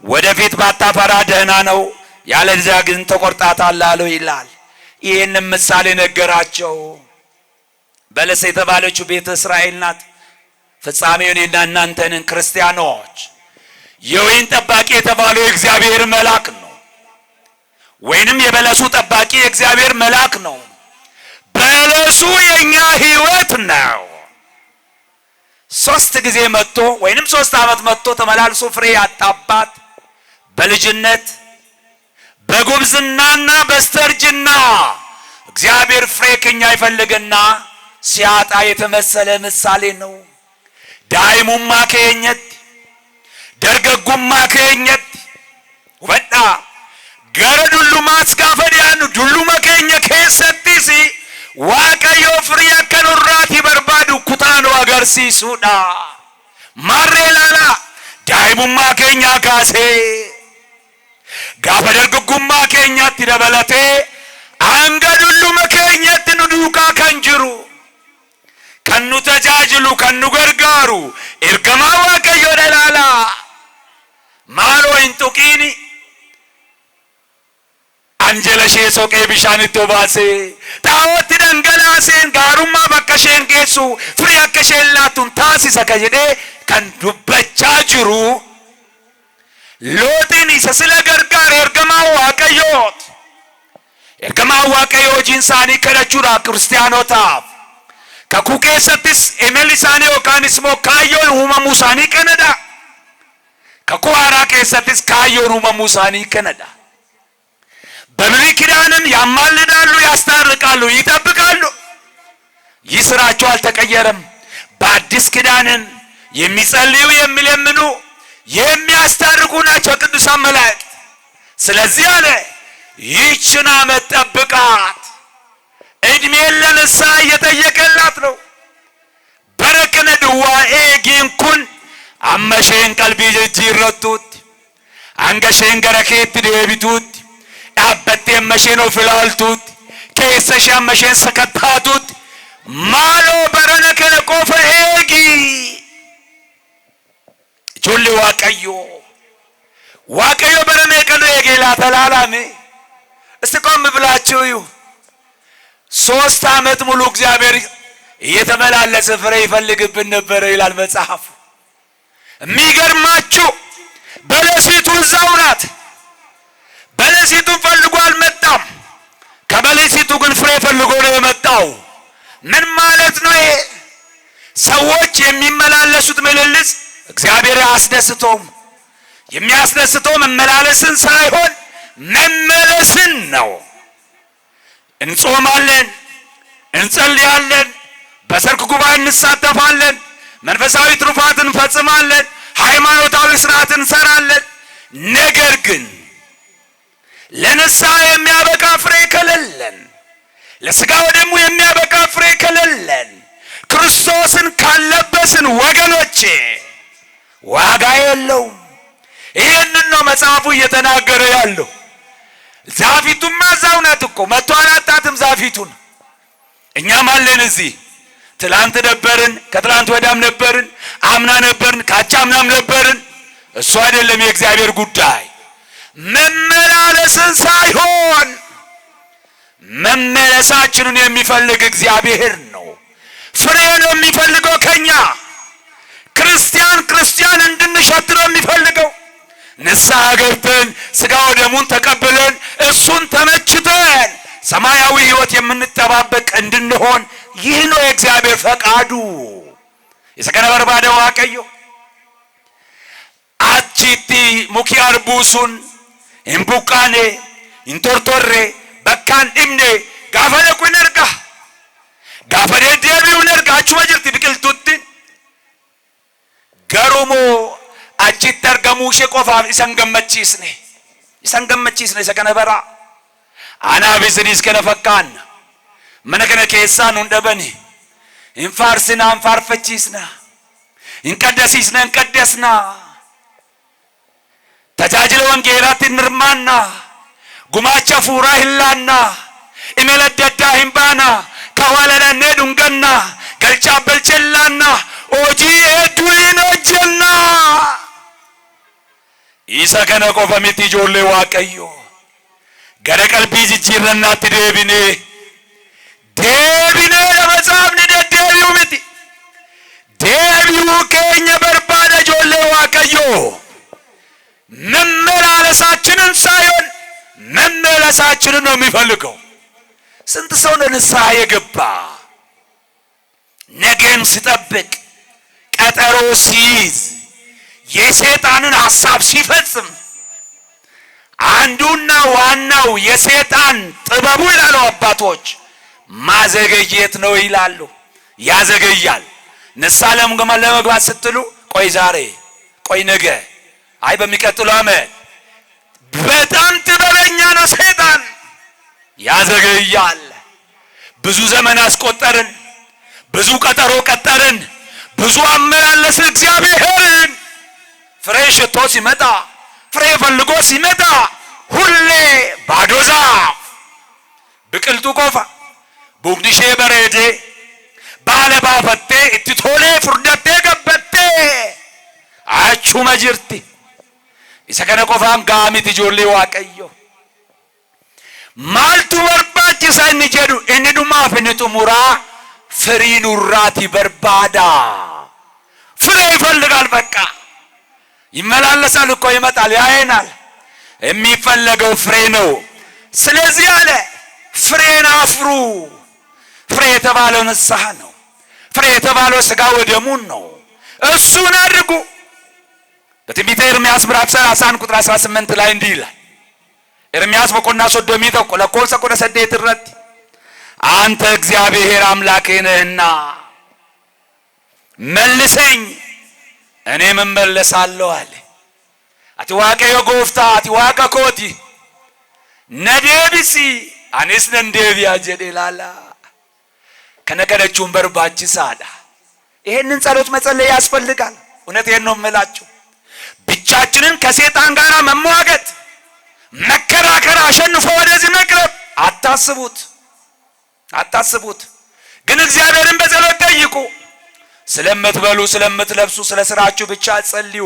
ወደፊት ባታፈራ ደህና ነው፣ ያለዚያ ግን ተቆርጣታለህ አለው ይላል። ይህን ምሳሌ ነገራቸው። በለስ የተባለችው ቤተ እስራኤል ናት። ፍጻሜውን እናንተን ክርስቲያኖች የወይን ጠባቂ የተባለው እግዚአብሔር መልአክ ነው፣ ወይንም የበለሱ ጠባቂ እግዚአብሔር መልአክ ነው። በለሱ የኛ ህይወት ነው። 3 ጊዜ መጥቶ ወይንም 3 ዓመት መጥቶ ተመላልሶ ፍሬ ያጣባት በልጅነት በጉብዝናና በስተርጅና እግዚአብሔር ፍሬ ከኛ ይፈልግና ሲያጣ የተመሰለ ምሳሌ ነው። ዳይሙማ ከኘት ደርገጉማ ከኘት ወጣ ገረዱሉ ማስጋፈዲያን ዱሉ መከኘ ከሰጥሲ ዋቀዮ ፍሬ ከኑራት ይበርባዱ ኩታኑ አገርሲሱዳ ማሬላላ ዳይሙማ ከኛ ካሴ ጋፈ ደርገጉማ ከኛት ይደበለቴ አንገዱሉ መከኘት ኑዱቃ ከንጅሩ ከኑ ተጃጅሉ ከኑ ገርጋሩ እርገማ ዋቀዮ ደላላ ማሎ እንጡቂኒ አንጀለሼ ሶቄ ቢሻንቶ ባሴ ጣዖት ደንገላሴን ጋሩማ በከሼን ጌሱ ፍሬ አከሼላቱን ታሲሰ ከጀዴ ከን ዱበቻ ጅሩ ሎጢን ይሰስለ ገርጋር እርገማ ዋቀዮት እርገማ ዋቀዮ ጂንሳኒ ከለቹራ ክርስቲያኖታፍ ከኩኬ ሰጥስ ኤሜሊሳኒ ኦካንስ ሞካዮን ሁመሙሳኒ ከነዳ ከኩዋራ ከሰጥስ ካዮን ሁመሙሳኒ ከነዳ በብሉይ ኪዳንም ያማልዳሉ፣ ያስታርቃሉ፣ ይጠብቃሉ። ይህ ስራቸው አልተቀየረም። በአዲስ ኪዳንም የሚጸልዩ የሚለምኑ የሚያስታርቁ ናቸው ቅዱሳን መላእክት። ስለዚህ አለ ይህችን ዓመት ጠብቃት። እድሜን ለንስሐ እየጠየቀላት ነው። በረከነ ድዋኤ ጊንኩን አመሼን ቀልቢ ጅጅረቱት አንገሼን ገረኬት ዴቢቱት አበቴ መሼኖ ፍላልቱት ከሰሻ መሼን ሰከታቱት ማሎ በረነከ ቆፈ ኤጊ ጆሊ ዋቀዮ በረነ ከለ ኤጌላ ተላላሜ እስቆም ብላችሁ እዩ። 3 ዓመት ሙሉ እግዚአብሔር እየተመላለሰ ፍሬ ይፈልግብን ነበር ይላል መጽሐፉ። የሚገርማችሁ በለሲቱ እዛው ናት። በለሲቱን ፈልጎ አልመጣም። ከበለሲቱ ግን ፍሬ ፈልጎ ነው የመጣው። ምን ማለት ነው ይሄ? ሰዎች የሚመላለሱት ምልልስ እግዚአብሔር አያስደስተውም። የሚያስደስተው መመላለስን ሳይሆን መመለስን ነው። እንጾማለን፣ እንጸልያለን፣ በሰርክ ጉባኤ እንሳተፋለን፣ መንፈሳዊ ትሩፋትን እንፈጽማለን፣ ሃይማኖታዊ ስርዓትን እንሰራለን። ነገር ግን ለንስሐ የሚያበቃ ፍሬ ከሌለን፣ ለሥጋ ወደሙ የሚያበቃ ፍሬ ከሌለን፣ ክርስቶስን ካለበስን ወገኖቼ ዋጋ የለውም። ይህንን ነው መጽሐፉ እየተናገረ ያለው። ዛፊቱማ እዛው ናት እኮ መጥቶ አላጣትም ዛፊቱን። እኛም አለን እዚህ። ትላንት ነበርን፣ ከትላንት ወዲያም ነበርን፣ አምና ነበርን፣ ካቻምናም ነበርን። እሱ አይደለም የእግዚአብሔር ጉዳይ። መመላለስን ሳይሆን መመለሳችንን የሚፈልግ እግዚአብሔር ነው። ፍሬ ነው የሚፈልገው ከኛ። ክርስቲያን እንድንሸት ነው የሚፈልገው። ንስሐ ገብተን ሥጋ ወደሙን ተቀብለን እሱን ተመችተን ሰማያዊ ሕይወት የምንጠባበቅ እንድንሆን ይህ ነው የእግዚአብሔር ፈቃዱ። የሰከነ በርባደ ዋቀዮ አቺቲ ሙኪ አርቡሱን እምቡቃኔ እንቶርቶሬ በካን እምኔ ጋፈለ ኩነርጋ ጋፈለ ደቢው ነርጋ አቹ ወጅርቲ ቢቅልቱቲ ገሩሞ አቺት ተርገሙሽ ቆፋፍ ኢሰንገመቺስኔ ሰከነ በራ አና ቢዝኒስ ከነፈካን መነከነ ከሳን እንደበኒ ኢንፋርስና አንፋርፈቺስና እንቀደሲስና እንቀደስና ተጃጅለ ወንጌላት ንርማና ጉማቻ ፉራ ህላና ኢመለደዳ ህምባና ከዋለለነ ዱንገና ገልቻ በልቸላና ኦጂ ኤዱይን ኦጀና ኢሰከነ ቆፈሚቲ ጆሌ ዋቀዮ ገረ ቀልቢ ጅጅረናት ደቢኔ ለመጻፍ ደደቢው ምቲ ደቢው ከኛ በርባደ ጆሌ ዋቀዮ መመላለሳችንን ሳይሆን መመለሳችንን ነው የሚፈልገው። ስንት ሰው ለንስሐ የገባ ነገም ሲጠብቅ ቀጠሮ ሲይዝ የሰይጣንን ሐሳብ ሲፈጽም አንዱና ዋናው የሰይጣን ጥበቡ ይላሉ አባቶች ማዘገየት ነው ይላሉ። ያዘገያል። ንስሐ ለመግባት ስትሉ ቆይ ዛሬ ቆይ ነገ አይ በሚቀጥለው ዓመት በጣም ጥበበኛ ነው ሰይጣን። ያዘገያል። ብዙ ዘመን አስቆጠርን፣ ብዙ ቀጠሮ ቀጠርን፣ ብዙ አመላለስ እግዚአብሔርን ፍሬ ሽቶ ሲመጣ ፍሬ ፈልጎ ሲመጣ ሁሌ ባዶ ዛፍ ብቅልቱ ቆፋ ቡግዲሼ በሬዴ ባለባፈቴ እትቶሌ ፍርደቴ ገበቴ አቹ መጅርቲ ኢሰከነ ቆፋን ጋሚት ጆሌ ዋቀዮ ማልቱ በርባቺሳ እንጀዱ እንዱማ ፍንጡ ሙራ ፍሪኑራቲ በርባዳ ፍሬ ይፈልጋል። በቃ ይመላለሳል እኮ ይመጣል፣ ያየናል። የሚፈለገው ፍሬ ነው። ስለዚህ አለ ፍሬን አፍሩ። ፍሬ የተባለው ንስሐ ነው። ፍሬ የተባለው ሥጋ ወደሙን ነው። እሱን አድርጉ። በትንቢተ ኤርምያስ ምዕራፍ 30 ቁጥር 18 ላይ እንዲህ ይላል። ኤርምያስ በቆና ሶዶሚ ተቆ ለኮልሰ ቆደ ሰደት ረት አንተ እግዚአብሔር አምላኬ ነህና መልሰኝ እኔም እመለሳለሁ አለ። አትዋቀዮ ጎፍታ አትዋቀ ኮቲ ነዴቢሲ አኔስ ነንዴቢያ ጀዴላላ ከነገረችውን በርባቺሳዳ ይሄንን ጸሎት መጸለይ ያስፈልጋል። እውነቴን ነው የምላችሁ። ብቻችንን ከሰይጣን ጋር መሟገት መከራከር አሸንፎ ወደዚህ መቅረብ አታስቡት። ግን እግዚአብሔርን በጸሎት ጠይቁ። ስለምትበሉ ስለምትለብሱ ስለ ስራችሁ ብቻ ጸልዩ።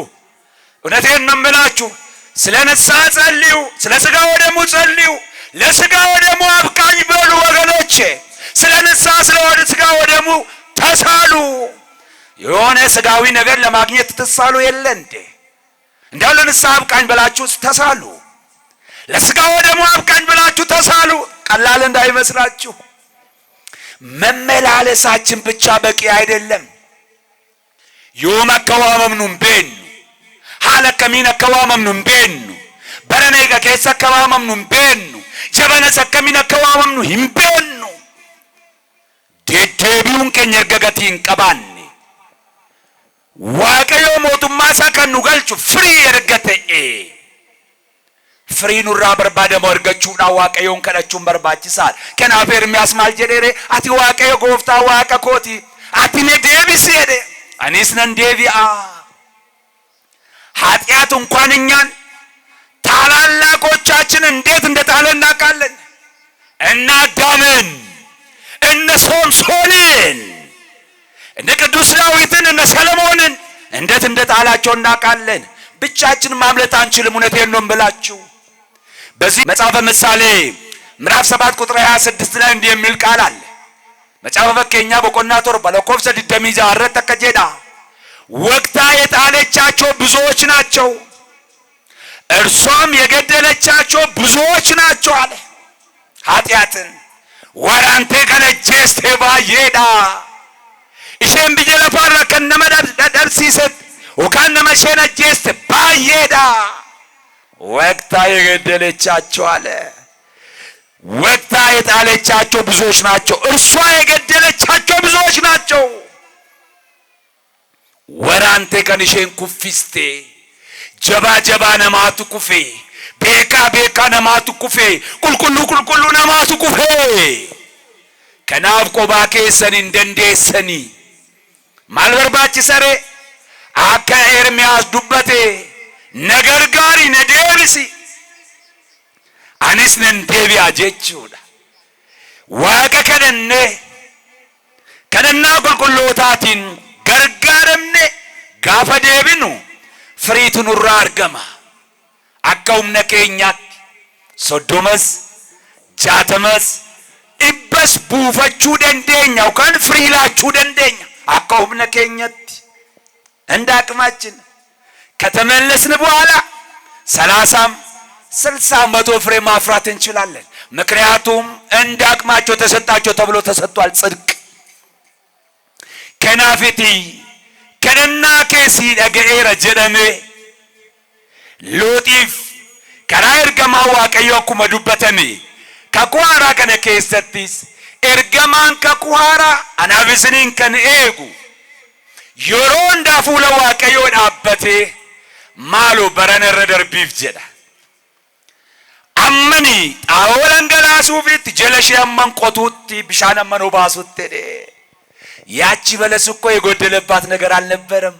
እውነቴን ነው የምላችሁ። ስለ ንስሐ ጸልዩ፣ ስለ ሥጋ ወደሙ ጸልዩ። ለሥጋ ወደሙ አብቃኝ በሉ ወገኖቼ። ስለ ንስሐ ስለ ሥጋ ወደሙ ተሳሉ። የሆነ ሥጋዊ ነገር ለማግኘት ተሳሉ የለ እንዴ? እንዲያው ለንስሐ አብቃኝ ብላችሁ ተሳሉ። ለሥጋ ወደሙ አብቃኝ ብላችሁ ተሳሉ። ቀላል እንዳይመስላችሁ። መመላለሳችን ብቻ በቂ አይደለም። ዮመከዋመምኑም ቤኑ ሐለከሚነ ከዋመምኑም ቤኑ በረነይቀ ከሰ ከዋመምኑም ቤኑ ጀበነ ሰከሚነ ከዋመምኑ ሂምቤኑ ዴዴቢውን ከኛ ገገቲን ቀባኒ ዋቀዮ ሞቱማ ሰከኑ ገልቹ ፍሪ የርገተኤ ፍሪ ኑራ በርባደ ወርገቹና ዋቀዮን ከነቹን በርባቺሳል ከናፌር የሚያስማል ጀዴሬ አቲ ዋቀዮ ጎፍታ ዋቀ ኮቲ አቲ ነዴቢስ ሄደ አኒስ ነንዴቢአ ኃጢአት እንኳን እኛን ታላላቆቻችን እንዴት እንደጣለ እናውቃለን። እና አዳምን እነ ሶምሶንን እነ ቅዱስ ዳዊትን እነ ሰለሞንን እንዴት እንደጣላቸው እናውቃለን። ብቻችን ማምለጥ አንችልም። እውነቴን ነው የምላችሁ። በዚህ መጽሐፈ ምሳሌ ምዕራፍ 7 ቁጥር 26 ላይ እንዲህ የሚል ቃል አለ። መጽሐፈ በከኛ በቆናቶር ባለኮፍሰ ድደሚዛ አረተ ከጀዳ ወቅታ የጣለቻቸው ብዙዎች ናቸው፣ እርሷም የገደለቻቸው ብዙዎች ናቸው አለ። ኃጢአትን ወራንቴ ከነጀስቴ ባየዳ ኢሼን ብየ ለፋራ ከነመ ደርሲሰት ወካን ነመሸነ ጀስት ባየዳ ወቅታ የገደለቻቸው አለ። ወቅታ የጣለቻቸው ብዙዎች ናቸው። እርሷ የገደለቻቸው ብዙዎች ናቸው። ወራንቴ ከንሼን ኩፊስቴ ጀባ ጀባ ነማቱ ኩፌ ቤካ ቤካ ነማቱ ኩፌ ቁልቁሉ ቁልቁሉ ነማቱ ኩፌ ከናፍ ቆባኬ ሰኒ እንደንዴሰኒ ማልበርባች ሰሬ አከ ኤርሚያስ ዱበቴ ነገር ጋሪ ነዴብሲ አኒስ ነንዴቢያ ጀቹዳ ዋቀ ከነና ቁልቁሎታቲን ገርጋረምኔ ጋፈ ዴቢኑ ፍሪቱን ኑራ አርገማ አካውም ነከኛት ሶዶመስ ጃተመስ ኢበስ ቡፈቹ ደንደኛው ካን ፍሪላቹ ደንደኛ አካውም ነከኛት እንዳቅማችን ከተመለስን በኋላ 30 60 100 ፍሬ ማፍራት እንችላለን። ምክንያቱም እንዳቅማቸው ተሰጣቸው ተብሎ ተሰጥቷል። ጽድቅ ከናፊቲ ከነና ከሲ ደገኤረ ጀደሜ ሎጢፍ ከራ ኤርገማ ዋቀዮ ኩመ ዱበተሜ ከኩሃራ ከነ ኬሰቲስ ኤርገማን ከኩሃራ አናብስኒን ከን ኤጉ የሮ እንዳፉለ ዋቀዮ ዳበቴ ማሉ በረነረ ደርቢፍ ጀዳ አመኒ ጣወለን ገላሱ ፊት ጀለሽ ያመን ቆቱት ቢሻነ መኖ ባሱት ደ ያቺ በለስ እኮ የጎደለባት ነገር አልነበረም።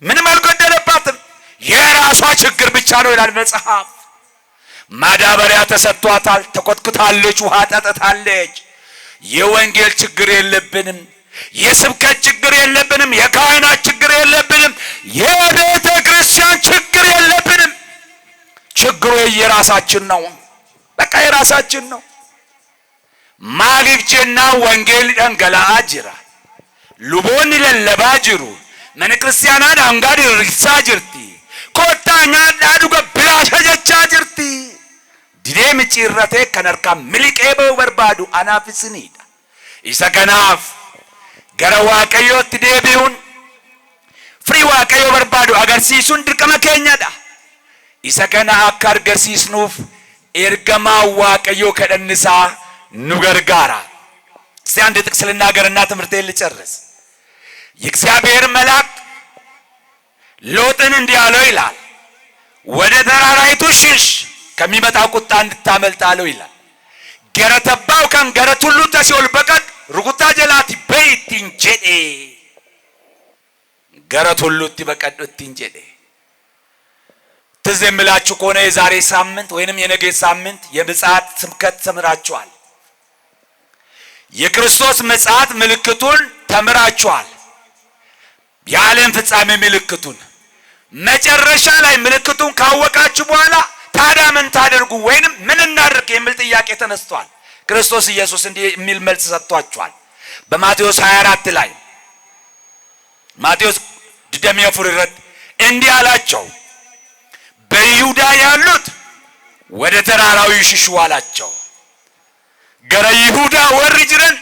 ምንም አልጎደለባትም። የራሷ ችግር ብቻ ነው ይላል መጽሐፍ። ማዳበሪያ ተሰጥቷታል፣ ተቆጥቁታለች፣ ውሃ ጠጥታለች። የወንጌል ችግር የለብንም፣ የስብከት ችግር የለብንም፣ የካህናት ችግር የለብንም፣ የቤተ ክርስቲያን ችግር የለብንም። ችግሩ የራሳችን ነው። በቃ የራሳችን ነው። ማግብቼና ወንጌል ደንገላ አጅራ ሉቦን ለለባ ጅሩ መነ ክርስቲያናን አንጋዲ ሪሳ ጅርቲ ኮታኛ ዳዱገ ብላሽ ጀቻ ጅርቲ ዲዴም ጭረቴ ከነርካ ሚሊቄበ በርባዱ አናፍስኒዳ ኢሳ ከናፍ ገረ ዋቀዮት ዴቢውን ፍሪ ዋቀዮ በርባዱ አገርሲሱን ድርቀመ ከኛዳ ኢሳ ከና አካር ገርሲስኑፍ ኤርገማ ዋቀዮ ከደንሳ ኑገርጋራ ሲያንድ ጥቅስ ልናገርና ትምህርቴን ልጨርስ። የእግዚአብሔር መልአክ ሎጥን እንዲህ አለው ይላል፣ ወደ ተራራይቱ ሽሽ ከሚመጣ ቁጣ እንድታመልጣለው ይላል። ገረተባው ከን ገረቱሉ ተሲኦል በቀድ ሩቁታ ጀላቲ በይቲን ጀዴ ገረቱሉ በቀድ እቲን ጀዴ ትዝ የምላችሁ ከሆነ የዛሬ ሳምንት ወይንም የነገ ሳምንት የምጽአት ስብከት ተምራችኋል። የክርስቶስ ምጽአት ምልክቱን ተምራችኋል። የዓለም ፍጻሜ ምልክቱን መጨረሻ ላይ ምልክቱን ካወቃችሁ በኋላ ታዲያ ምን ታደርጉ ወይንም ምን እናድርግ የሚል ጥያቄ ተነስቷል። ክርስቶስ ኢየሱስ እንዲህ የሚል መልስ ሰጥቷቸዋል። በማቴዎስ 24 ላይ ማቴዎስ ድደሚያ ፍሪረት እንዲህ አላቸው፣ በይሁዳ ያሉት ወደ ተራራው ይሽሹ አላቸው። ገረ ይሁዳ ወርጅረን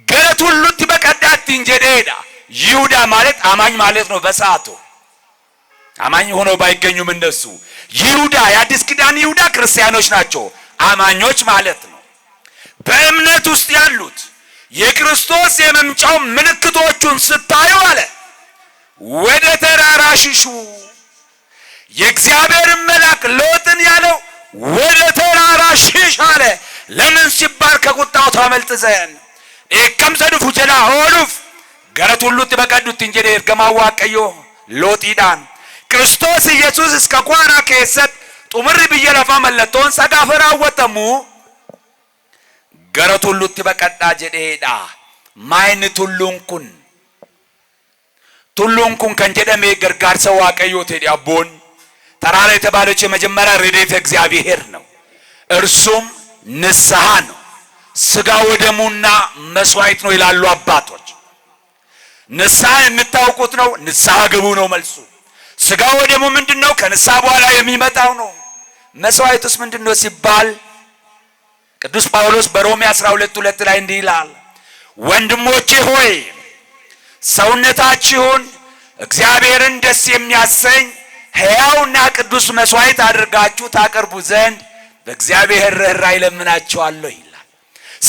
ገረት ሁሉት በቀዳት እንጀዴዳ ይሁዳ ማለት አማኝ ማለት ነው። በሰዓቱ አማኝ ሆኖ ባይገኙም እነሱ ይሁዳ የአዲስ ኪዳን ይሁዳ ክርስቲያኖች ናቸው፣ አማኞች ማለት ነው። በእምነት ውስጥ ያሉት የክርስቶስ የመምጫው ምልክቶቹን ስታዩ አለ ወደ ተራራ ሽሹ። የእግዚአብሔር መልአክ ሎጥን ያለው ወደ ተራራ ሽሽ አለ። ለምን ሲባል ከቁጣው ታመልጥ ዘንድ እከም ሰዱፍ ጀላ ሆሉፍ ገረት ሁሉት በቀዱት እንጀዴ እርገማዋ ቀዮ ሎጢዳን ክርስቶስ ኢየሱስ እስከ ቋራ ከሰት ጡምር በየለፋ መለቶን ሰጋፈራ ወተሙ ገረት ሁሉት በቀዳ ጀዴዳ ማይን ቱሉንኩን ከንጀደሜ ገርጋርሰ ዋቀዮ ቴዲ አቦን ተራራ የተባለች የመጀመሪያ ረድኤተ እግዚአብሔር ነው። እርሱም ንስሐ ነው። ስጋ ወደሙና መስዋዕት ነው ይላሉ አባቶች። ንስሐ የምታውቁት ነው። ንስሐ ግቡ ነው መልሱ። ስጋ ወደሙ ምንድነው? ከንስሐ በኋላ የሚመጣው ነው። መስዋዕቱስ ምንድነው ሲባል ቅዱስ ጳውሎስ በሮሜ 12:2 ላይ እንዲህ ይላል፣ ወንድሞቼ ሆይ ሰውነታችሁን እግዚአብሔርን ደስ የሚያሰኝ ሕያውና ቅዱስ መስዋዕት አድርጋችሁ ታቀርቡ ዘንድ በእግዚአብሔር ርኅራኄ እለምናችኋለሁ ይላል።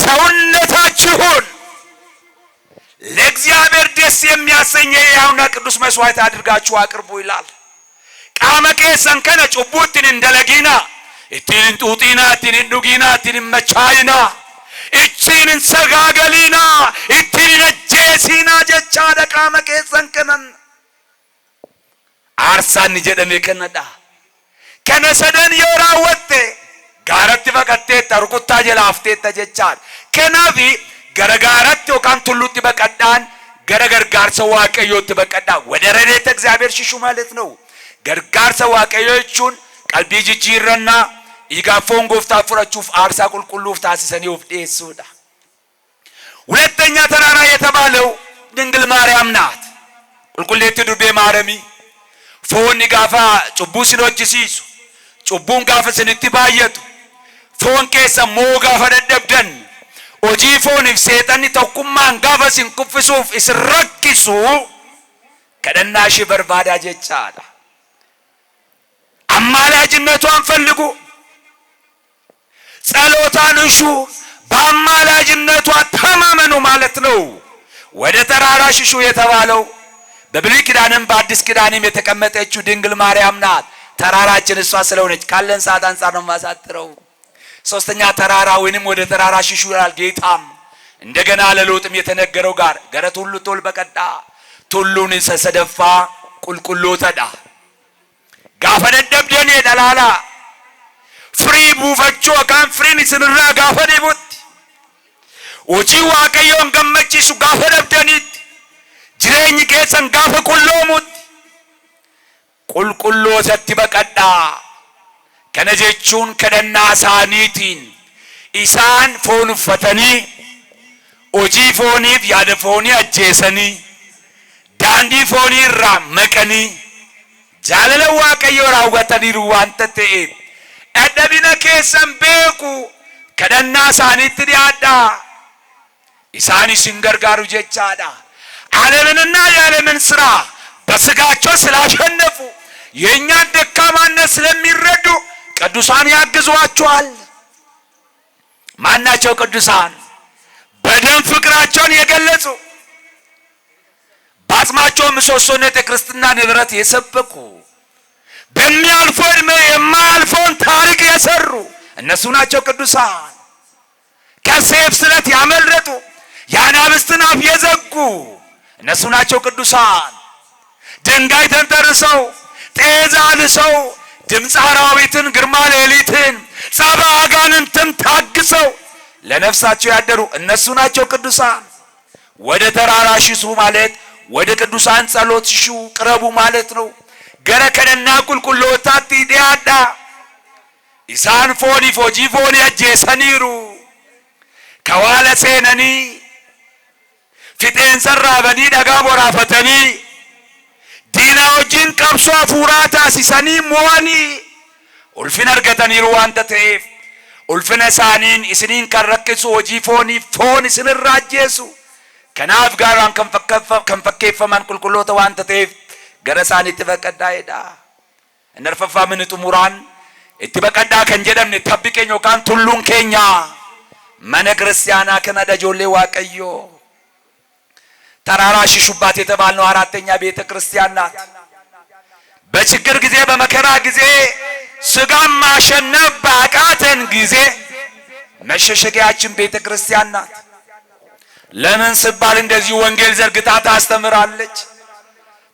ሰውነታችሁን ለእግዚአብሔር ደስ የሚያሰኝ ሕያውና ቅዱስ መስዋዕት አድርጋችሁ አቅርቡ ይላል። ቃመ ኬሰን ከነ ጩቡትን እንደለጊና እቲን ጡጢና እቲን ዱጊና እቲን መቻይና እቺን ሰጋገሊና እቲን ጀሲና ጀቻደ ቃመ ኬሰን ከነን አርሳን ጀደሜ ከነዳ ከነሰደን የራወቴ ጋረት በቀቴ ተርኩታ ጀላፍቴ ተጀቻል ከናቢ ገረጋረት ወካን ቱሉት በቀዳን ገረገርጋር ሰዋቀዮት በቀዳ ወደ ረድኤተ እግዚአብሔር ሽሹ ማለት ነው። ገርጋር ሰዋቀዮቹን ቀልቢ ጅጅረና ይጋፎን ጎፍታ ፍራቹፍ አርሳ ቁልቁሉፍ ታስሰኒ ወፍዴሱዳ። ሁለተኛ ተራራ የተባለው ድንግል ማርያም ናት። ቁልቁሌት ዱቤ ማረሚ ፎን ጋፋ ጩቡ ሲኖጅሲሱ ጩቡን ጋፋ ስንቲ ባየቱ ፎን ኬሰ ሞጋ ፈደደብደን ኦጂ ፎን ሰይጣን ተኩማን ጋፋ ሲንኩፍሱፍ እስረክሱ ከደናሽ በርባዳ ጀቻዳ። አማላጅነቷን ፈልጉ፣ ጸሎታን እሹ፣ በአማላጅነቷ ተማመኑ ማለት ነው። ወደ ተራራ ሽሹ የተባለው በብሉይ ኪዳንም በአዲስ ኪዳንም የተቀመጠችው ድንግል ማርያም ናት። ተራራችን እሷ ስለሆነች ካለን ሰዓት አንፃር ነው ማሳጥረው። ሶስተኛ ተራራ ወይንም ወደ ተራራ ሽሹ ይላል ጌታም። እንደገና ለሎጥም የተነገረው ጋር ገረት ሁሉ ቶል በቀዳ ቱሉን ሰሰደፋ ቁልቁሎ ተዳ ጋፈደደብደኔ ደላላ ፍሪ ቡፈቾ ካን ፍሪን ስንራ ጋፈደቡት ወጪ ዋቀዮን ገመቺሱ ጋፈደብደኒት ጅሬኝ ኬሰን ጋፈ ቁሎሙት ቁልቁሎ ሰቲ በቀዳ ከነጀቹን ከደና ሳኒቲን ኢሳን ፎን ፈተኒ ኦጂ ፎኒፍ ያደ ፎኒ አጄሰኒ ዳንዲ ፎኒ ራመቀኒ ጃለለ ዋቀዮ ራወተኒ ሩዋንተ ተኤ አደቢነ ኬሰን ቤኩ ከደና ሳኒት ዲያዳ ኢሳኒ ሲንገርጋሩ ጀቻዳ ዓለምንና የዓለምን ስራ በስጋቸው ስላሸነፉ የእኛን ደካማነት ስለሚረዱ ቅዱሳን ያግዟቸዋል። ማናቸው ቅዱሳን? በደም ፍቅራቸውን የገለጹ በአጽማቸው ምሰሶነት የክርስትና ንብረት የሰበኩ በሚያልፈው ዕድሜ የማያልፈውን ታሪክ የሰሩ እነሱ ናቸው ቅዱሳን። ከሰይፍ ስለት ያመለጡ የአናብስትን አፍ የዘጉ እነሱ ናቸው ቅዱሳን። ድንጋይ ተንተርሰው ጤዛ ልሰው ድምፀ አራዊትን ግርማ ሌሊትን ጸባ አጋንንትን ታግሰው ለነፍሳቸው ያደሩ እነሱ ናቸው ቅዱሳን። ወደ ተራራ ሽሹ ማለት ወደ ቅዱሳን ጸሎት ሽሹ ቅረቡ ማለት ነው። ገረከነና ቁልቁሎታት ዲያዳ ኢሳን ፎኒ ፎጂ ፎኒ አጄሰኒሩ ከዋለ ሴነኒ ፊቴን ሰራበኒ ደጋ ቦራፈተኒ ዲና ወጂን ቀብሶ ፉራታ ሲሰኒ ሞኒ ኡልፊን አርገተኒሩ ዋንተ ተኤፍ ኡልፊነ ሳኒን እስኒን ከረክሱ ወጂ ፎኒ ፎን ስንራጀሱ ከናፍ ጋራን ከንፈከፈማን ቁልቁሎተ ዋንተ ተኤፍ ገረሳን ኢትበቀዳ ሄዳ እነርፈፋ ምን ጥሙራን ኢትበቀዳ ከንጀደምነ ተብቀኞ ካን ቱሉን ኬኛ ማነ ክርስቲያና ከነደጆሌ ዋቀዮ ተራራ ሽሹባት የተባልነው አራተኛ ቤተ ክርስቲያን ናት። በችግር ጊዜ በመከራ ጊዜ ስጋም ማሸነፍ ባቃተን ጊዜ መሸሸጊያችን ቤተ ክርስቲያን ናት። ለምን ሲባል እንደዚህ ወንጌል ዘርግታ ታስተምራለች፣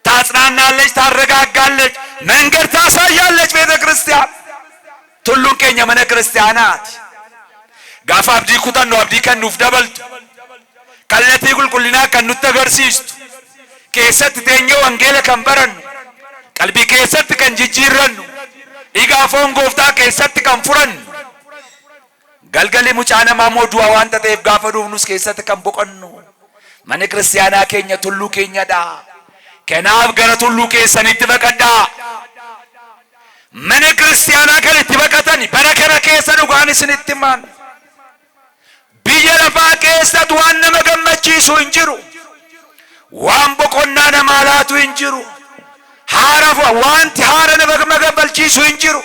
ታጽናናለች፣ ታረጋጋለች፣ መንገድ ታሳያለች። ቤተ ክርስቲያን ቱሉን ኬኛ ማነ ክርስቲያናት ጋፋ አብዲ ኩታን ነው አብዲ ከኑፍ ደበልቱ ከለቲ ቁልቁሊና ከኑት ተገርሲስቱ ከሰት ተኘ ወንጌል ከንበረን ቀልቢ ከሰት ከንጅጅረን ኢጋፎን ጎፍታ ከሰት ከንፉረን ገልገሊ ሙጫነ ማሞዱ ዋንተ ተይፍ ጋፈዱኑስ ከሰት ከንቦቀኑ ማነ ክርስቲያና ኬኛ ቱሉ ኬኛዳ ከናፍ ገረ ቱሉ ከሰኒት በቀዳ ማነ ክርስቲያና ከለት በቀተኒ በረከረ ከሰዱ ጋንስንትማን biyya lafaa keessatti waan nama gammachiisu hin jiru. Waan boqonnaa namaa laatu hin jiru. Wanti haara nama gammachiisu hin jiru.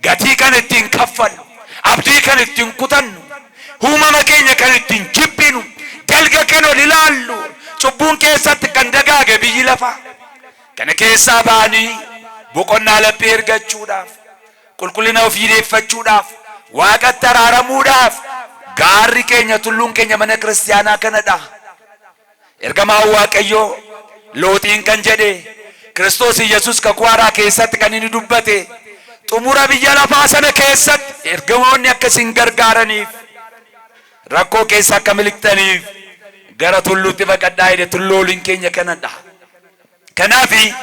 Gatii kan ittiin kaffallu, abdii kan ittiin kutannu, uumama keenya kan ittiin jibbinu, dalga kan ol ilaallu, cubbuun keessatti kan dagaage biyyi lafaa. Kana keessaa ba'anii boqonnaa laphee ergachuudhaaf, qulqullina ofii deeffachuudhaaf, Waaqatti araaramuudhaaf gaarri keenya, tulluun keenya mana kiristaanaa kanadha. Ergamaan Waaqayyoo Looxiin kan jedhe, Kiristoos Yesuus kakuu haaraa keessatti kan inni dubbate, xumura biyya lafaa sana keessatti ergamoonni akka isin gargaaraniif, rakkoo keessa akka miliqxaniif gara tulluutti baqadhaa jedhe. Tullooliin keenya kanadha. Kanaafi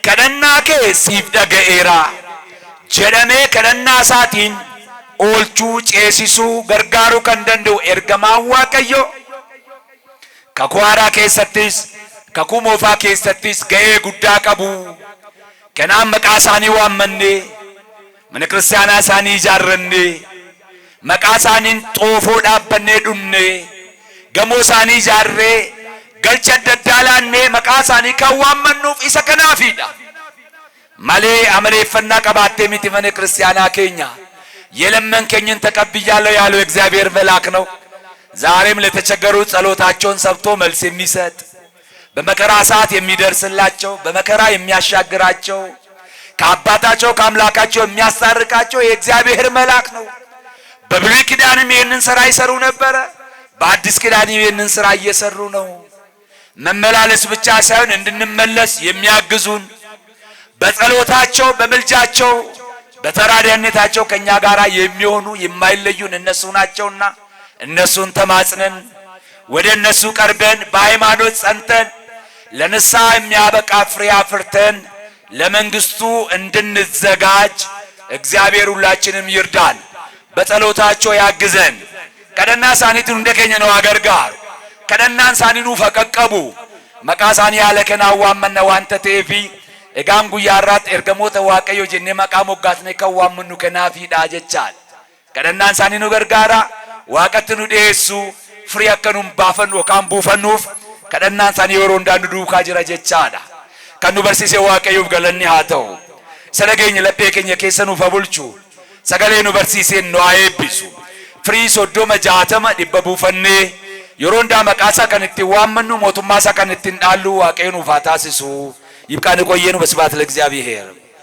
kadhannaa kee siif dhaga'eera jedhamee kadhannaa isaatiin oolchuu, ceesisuu, gargaaruu kan danda'u ergamaan Waaqayyo kakuu haaraa keessattis, kakuu moofaa keessattis ga'ee guddaa qabu. Kanaan maqaa isaanii waammannee, mana kiristaanaa isaanii ijaarrannee, maqaa isaaniin xoofoo dhaabbannee dhumnee, gamoo isaanii ijaarree, galcha adda addaa laannee maqaa isaanii kan waammannuuf isa kanaafidha. Malee amaleeffannaa qabaattee miti mana ክርስቲያና keenya የለመንከኝን ተቀብያለሁ ያለው እግዚአብሔር መልአክ ነው። ዛሬም ለተቸገሩ ጸሎታቸውን ሰምቶ መልስ የሚሰጥ በመከራ ሰዓት የሚደርስላቸው በመከራ የሚያሻግራቸው ከአባታቸው ከአምላካቸው የሚያሳርቃቸው የእግዚአብሔር መልአክ ነው። በብሉይ ኪዳንም ይህንን ሥራ ይሰሩ ነበር። በአዲስ ኪዳንም ይህንን ሥራ እየሰሩ ነው። መመላለስ ብቻ ሳይሆን እንድንመለስ የሚያግዙን በጸሎታቸው በመልጃቸው በተራዳኢነታቸው ከኛ ጋር የሚሆኑ የማይለዩን እነሱ ናቸውና እነሱን ተማጽነን ወደ እነሱ ቀርበን በሃይማኖት ጸንተን ለንስሐ የሚያበቃ ፍሬ አፍርተን ለመንግስቱ እንድንዘጋጅ እግዚአብሔር ሁላችንም ይርዳን፣ በጸሎታቸው ያግዘን። ቀደና ሳኒቱ እንደከኘ ነው አገርጋር ቀደናን ሳኒኑ ፈቀቀቡ መቃሳኒ ያለከና ዋመነ ዋንተ ቴፊ egaan guyyaarraatti ergamoota Waaqayyo jennee maqaa moggaasne kan waammannu kanaafiidha jechaan kadhannaan isaanii nu gargaara. Waaqatti nu dhiyeessu firii akka nu baafannu yookaan buufannuuf kadhannaan isaanii yeroo hundaan nu duukaa jira jechaadha. Kan nu barsiise Waaqayyoof galanni haa ta'u. Isa dhageenya laphee keenya keessa nuuf haa bulchu. Sagalee nu barsiiseen nu haa eebbisu. Firii 30, 60, 100 buufannee yeroo hundaa maqaa isaa kan ittiin waammannu, mootummaa isaa kan ittiin dhaallu Waaqayyo nuuf haa taasisu. ይብቃን ቆየኑ። በስብሐት ለእግዚአብሔር።